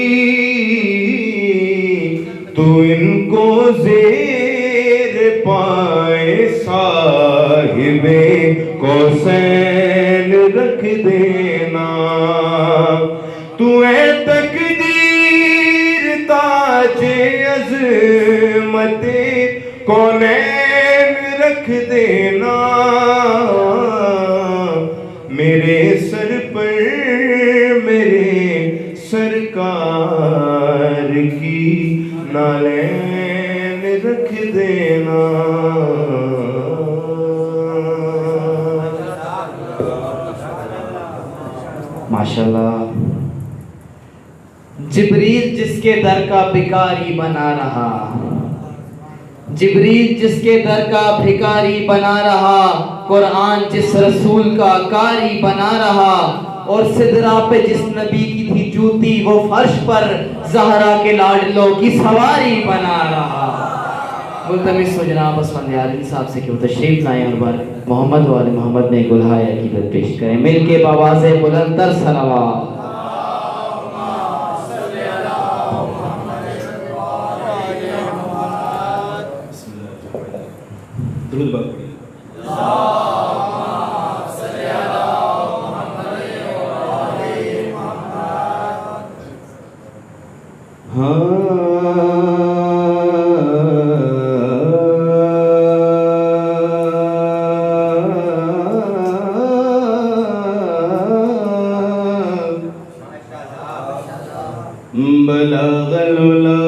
तो इनको ज़ेर पाए साहिबे कौसैन रख देना। तू है तकदीर ताजे अज़मते कौनैन रख देना। मेरे सर पर मेरे सरकार की नालैन रख देना। माशाल्लाह। जिब्रील जिसके दर का भिखारी बना रहा, जिब्रील जिसके दर का भिखारी बना रहा, कुरान जिस रसूल का कारी बना रहा, और सिदरा पे जिस नबी की थी जूती वो फर्श पर ज़हरा के लाडलों की सवारी बना रहा। मुल्तमिस हो जनाब उसमान यारीन साहब से कि वो तशरीफ लाएं और बार मोहम्मद वाले मोहम्मद ने गुलहाए अकीदत पेश करें। मिलके बावाज़े बुलंदर सलावत। दुरूद पढ़िए। बलगल उला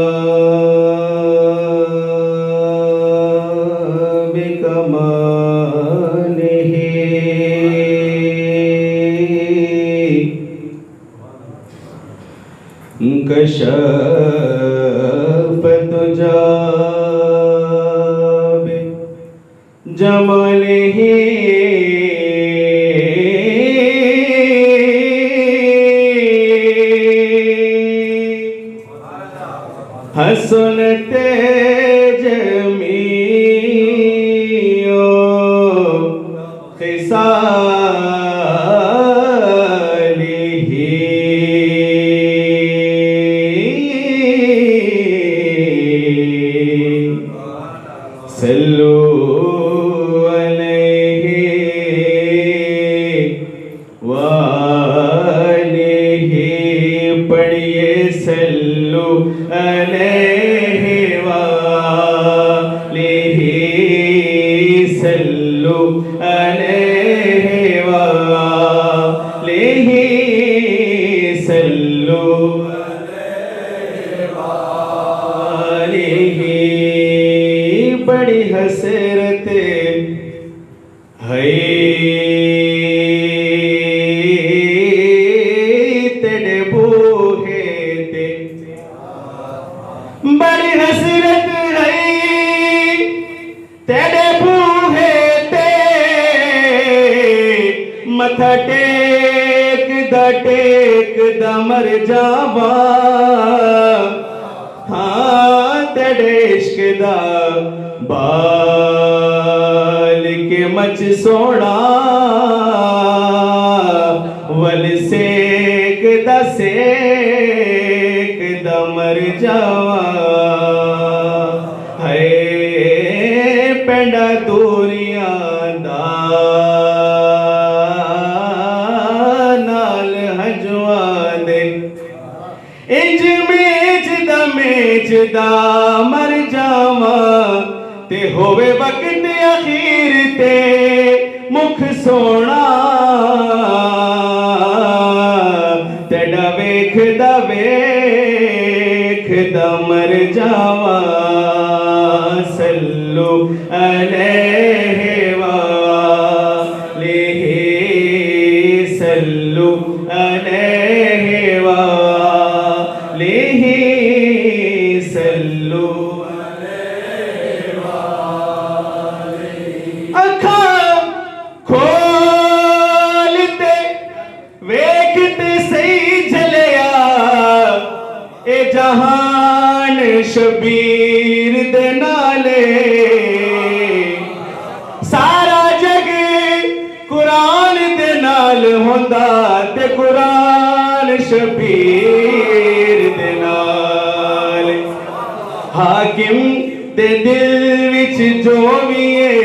बिकमालिही कशफ़त जाब जमालिही हसनते जमीओ खिसालिही सल्लू अलैहि वालिही। पढ़िए सल्लू अलैहि वालिही, सल्लू अलैहि वालिही, सल्लू अलैहि वालिही। बड़ी हसरत है तेरे बूहे ते, बड़ी हसरत है तेरे बूहे ते। मथा टेक दा मर जावा। हाँ तेरे इश्क दा बाल के मच सोना, वल सेक दा मर जावा। है पेंडा दूरियां दा नाल हजवा दे, इंज मेज दा मर जावा ते होवे वक्त अखीर ते। मुख सोना तेरा वेखदा वेखदा मर जावा सल्लु अलैहि वालेहि सल्लु अलैहि वालेहि सल्लु अखां खोलते वेखते सही जलिया ए जहान शबीर दे नाले सारा जग कुरान दे नाल होंदा ते कुरान शबीर दे नाल हाकिम दे दिल विच जो भी है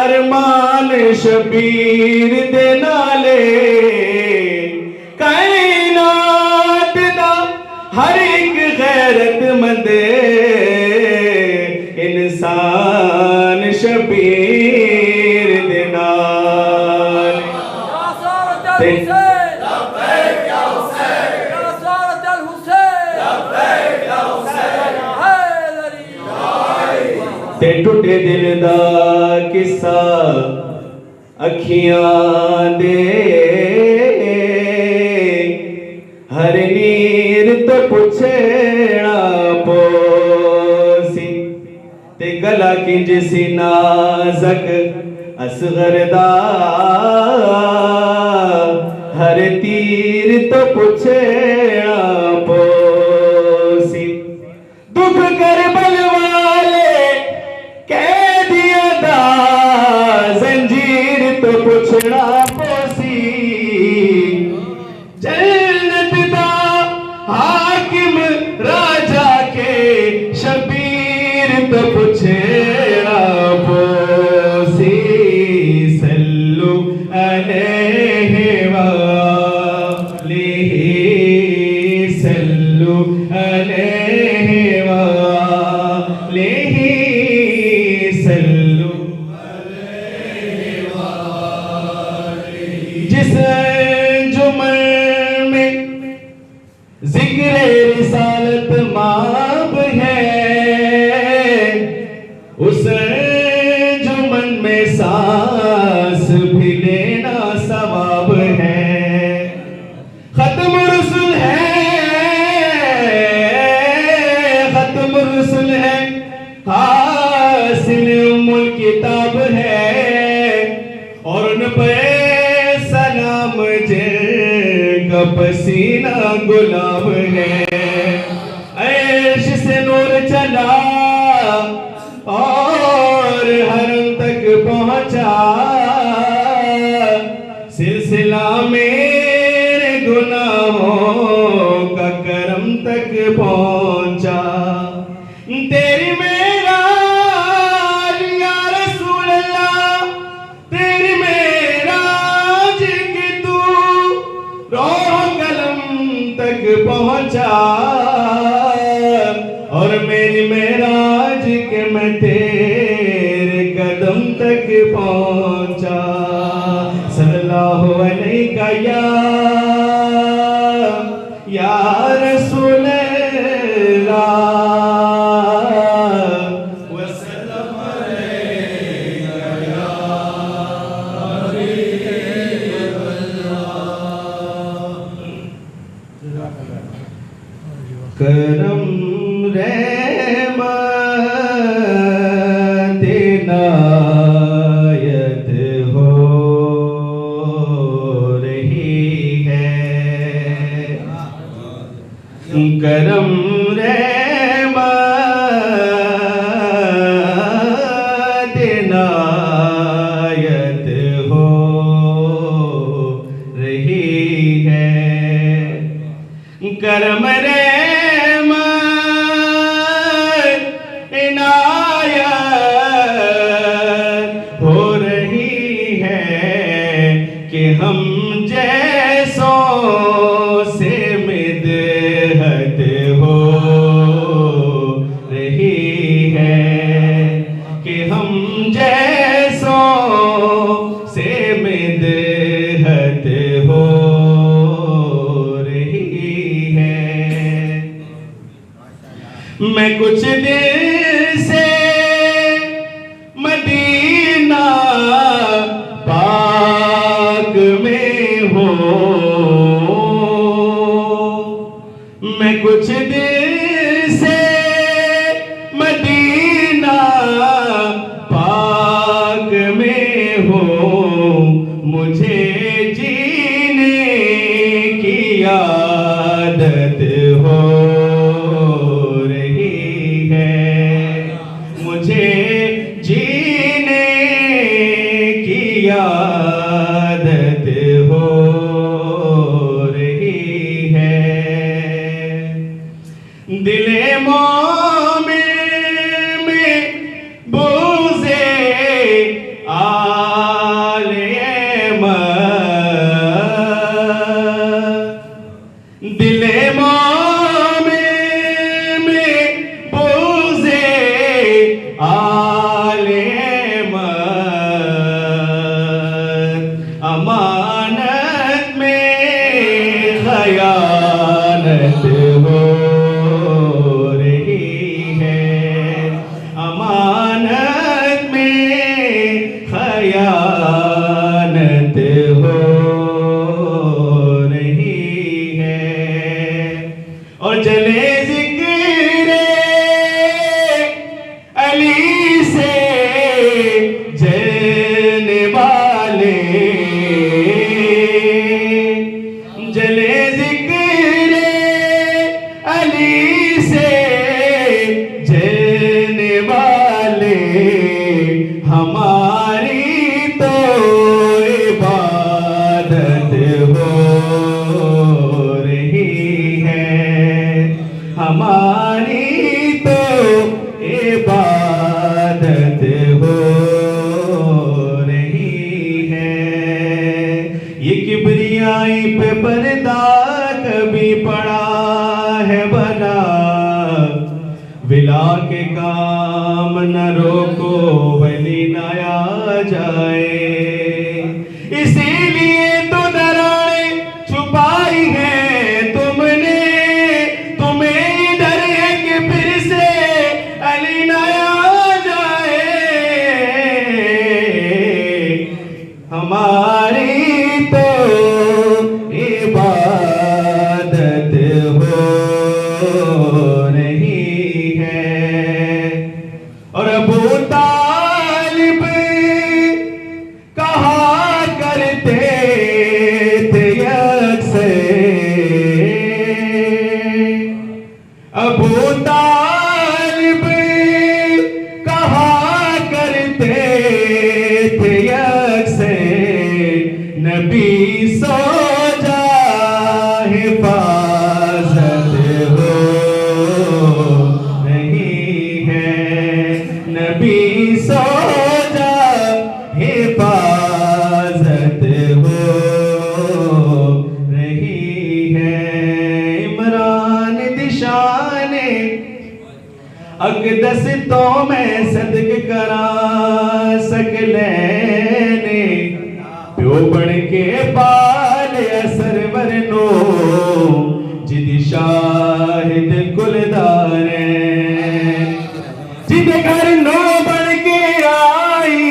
अरमान शबीर दे नाले कायनात दा हर एक गैरतमंद इंसान शबीर दे नाल ते टुटे दिल दा किस्सा अखियां दे हर नीर तो पुछना पोसी ते गला किंज सी नाज़क असगर दा हर तीर तो पुछना पोसी दुख कर बलवाले कैदियां दा जंजीर तो पुछना पोसी जन्नत दा हाकिम राजा के शबीर तो पुछना पोसी सल्लु अलैहि वालेहि सल्लु अलैहि वालेहि सल्लु जिस अंजुमन में जिक्र रिसालत माब है उस अंजुमन में सांस भी लेना सवाब है खत्म रुसूल है खत्म रुसूल है हासिल उम्मुल किताब है और उन पे सलाम जिनका पसीना गुलाब है ऐश से नूर चला और हरम तक पहुंचा सिलसिला मेरे गुनाहों का करम तक पहुंचा तेरी मेराज या रसूल अल्लाह तेरी मेराज कि तू रोह कलम तक पहुंचा और मेरी मेराज के मैं तेरे कदम तक पहुंचा सल्लल्लाहु अलैहि या रसूल अल्लाह वसल्लम अलैका या करम रहमत इनायत हो रही है करम रहमत इनायत हो रही है करम रहमत इनायत हो रही है कि हम जैसों से मिदहत हो रही है कि हम जैसों से कुछ देर से मदीना पाक में हो, मैं कुछ देर से मदीना पाक में हो, मुझे जीने की आदत हो रही है, मुझे जीने की आदत हो रही है। दिले मोमिन में बोझे आले दिले मोमिन में बोझे आले अमानत में खयानत हो रही है, अमानत में खयानत हो रही है। और चले जिक्र अली से जलने वाले, जले जिक्र अली से जलने वाले, हमारी तो इबादत हो रही है, हमारी तो इबादत हो रही है। ये किबरियाई पे पर्दा कभी पड़ा है बना, विला के काम न रोको वली न आ जाए, इसीलिए तो दरारें छुपाई है तुमने, तुम्हें डर है कि फिर से अली न आ जाए। हमारी तो इबादत हो रही है। और अबू तालिब कहा करते थे अक्सर, अबू तालिब कहा करते थे अक्सर, नबी सो जा हिफाजत हो रही है, नबी सो जा हिफाजत हो रही है। इमरान दिशाने अकदस तो मैं सदक करा सकलेने, प्यो बन के पाल असर वरनो जिद शाहिद कुलदारे, जिद घर नो बन के आई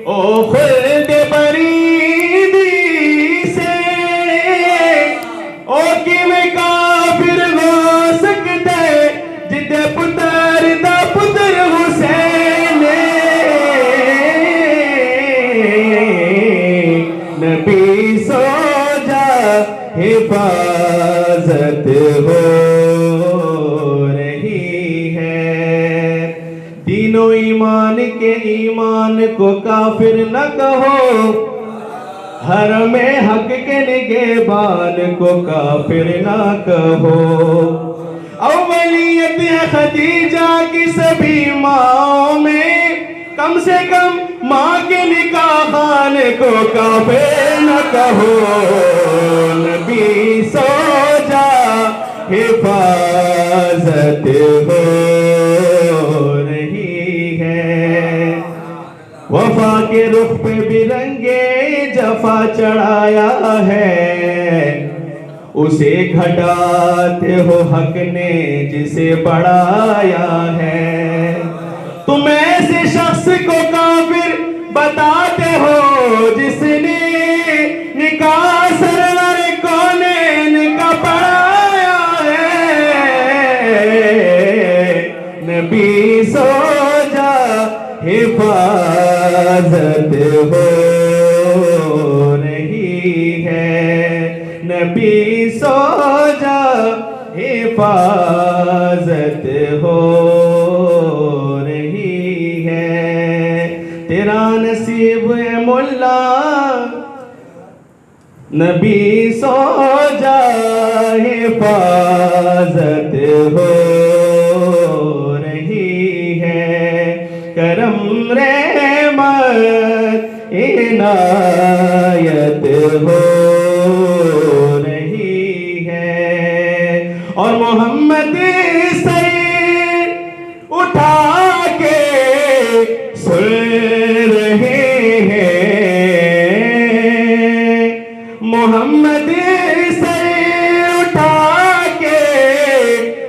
ओ खुद बरीदी से, ओ कि मैं काफिर हो सकते जिद पुत्र दा पुत्र हुसैन, नबी सो जा हिफाजत हो रही है। तीनों ईमान के ईमान को काफिर न कहो, हर में हक के निगहबान को काफिर न कहो। अव्वलियत है खदीजा की सभी माओ में, कम से कम माँ के निकाह खान को काफिर न कहो, नबी सो जा हिफाजत हो रही है। वफा के रुख पे बिरंगे जफा चढ़ाया है, उसे घटाते हो हक ने जिसे बढ़ाया है। तुम ऐसे शख्स को काफिर बताते हो जिसने निकाह सरवर कौनैन का पढ़ाया है। नबी सो जा हिफाजत हो रही है। नबी सो जा हिफाजत हो रही है। तेरा नसीब है मुल्ला नबी सो जा हिफाजत हो रही है। करम रहमत इनायत हो रही है। और मोहम्मद सर उठा के सुन रहे हैं। मोहम्मद सर उठा के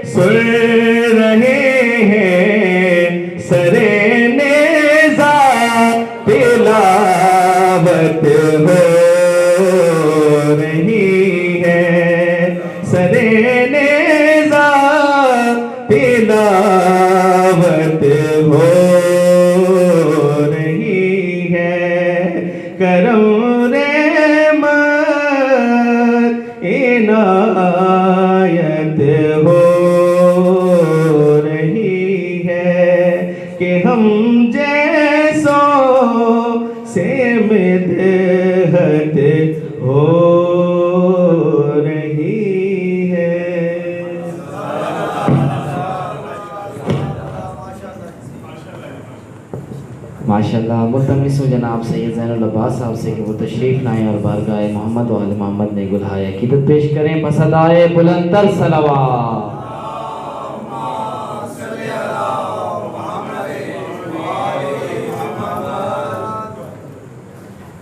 सुन रहे हैं। सरे नेज़ा तिलावत हो रही है। सरे नेज़ा तिलावत हो रही है। करम रहमत इनायत हो रही है कि हम जैसों से मिदहत हो रही है। माशाल्लाह। मुल्तमिस हूँ जनाब सैयद ज़ैनुल अब्बास साहब से कि वो तशरीफ़ लाएँ और बारगाह मोहम्मद व आले मोहम्मद ने गुलहाए क़ीदत पेश करें। पसंद आए बुलंदतर सलावत।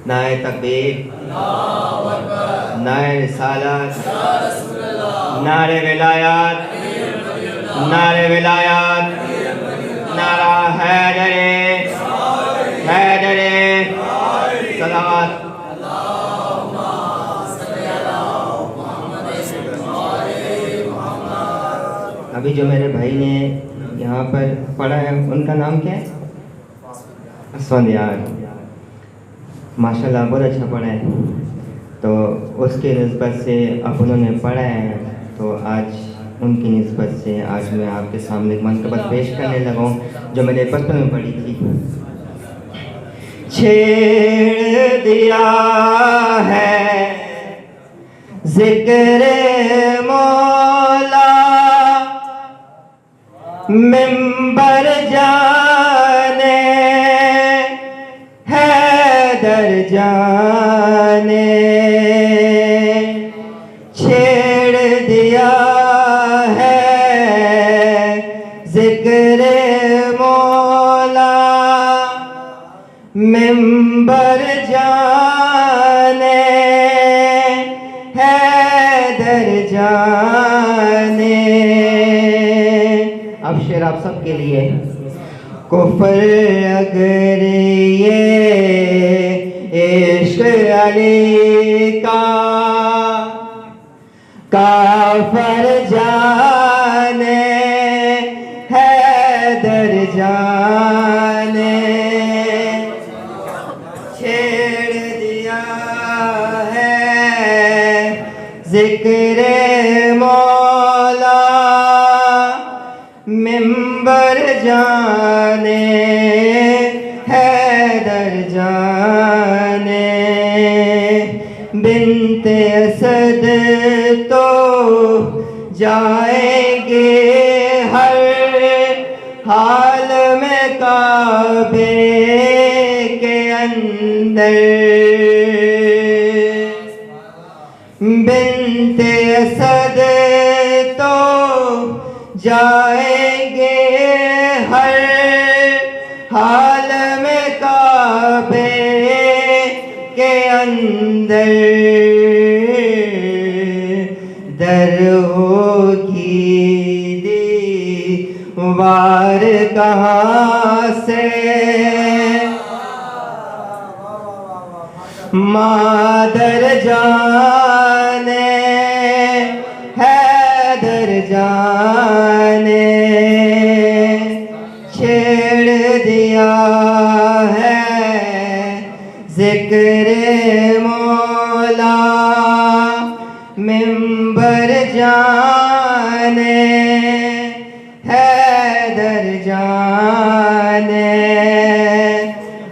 नाए तकबीर, नाए रिसालत, नारे विलायत, नारे विलायत, नारा हैदरे हैदरे सलावत। अभी जो मेरे भाई ने यहाँ पर पढ़ा है उनका नाम क्या है? असवंद यार, माशाल्लाह बहुत अच्छा पढ़ा है। तो उसके निस्बत से अब उन्होंने पढ़ा है तो आज उनकी निस्बत से आज मैं आपके सामने एक मनक़बत पेश करने लगा हूँ जो मैंने बचपन में पढ़ी थी। छेड़ दिया है ज़िक्र मौला मिंबर जाने हैदर जाने। छेड़ दिया है ज़िक्र मौला मिंबर जाने हैदर जाने। अब शेर आप सबके लिए। कुफर अगर ये इश्क अली का काफर जाने हैदर जाने। छेड़ दिया है ज़िक्र मौला मिंबर जाने हैदर जाने। बिन्ते असद तो जाएंगे हर हाल में काबे के अंदर। बिन्ते असद तो जाएंगे हर हाल में काबे के अंदर। कहाँ से मादर जाने हैदर जाने छेड़ दिया है जिक्र मौला मिंबर जाने हैदर जाने।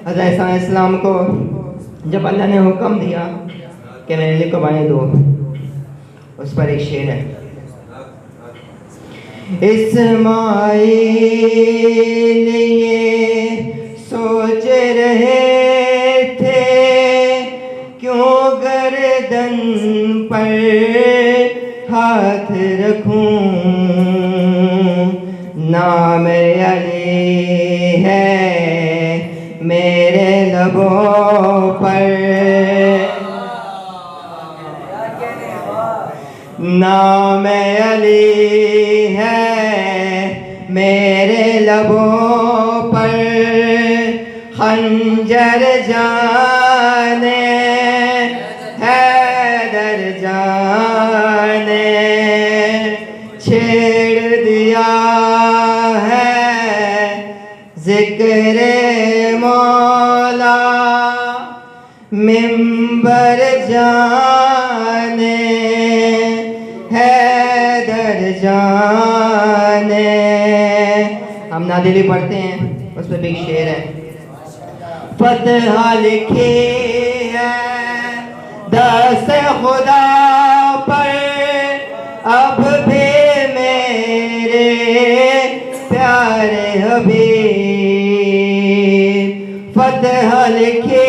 हज़रत इस्लाम को जब अल्लाह ने हुक्म दिया कि मैंने लिखो बाने दो, उस पर एक शेर है, इस्माइल ये सोच रहे थे क्यों गर्दन पर हाथ रखूं, नाम अली है मेरे लबों पर, नाम अली है मेरे लबों पर, खंजर जाने हैदर जाने छेड़ दिया है जिक्र मौला मिंबर जाने हैदर जाने। हम नादिली पढ़ते हैं, उस पर भी एक शेर है, फतहा लिखी है दस्त खुदा पर अब भी मेरे प्यारे हबीब, फतहा लिखी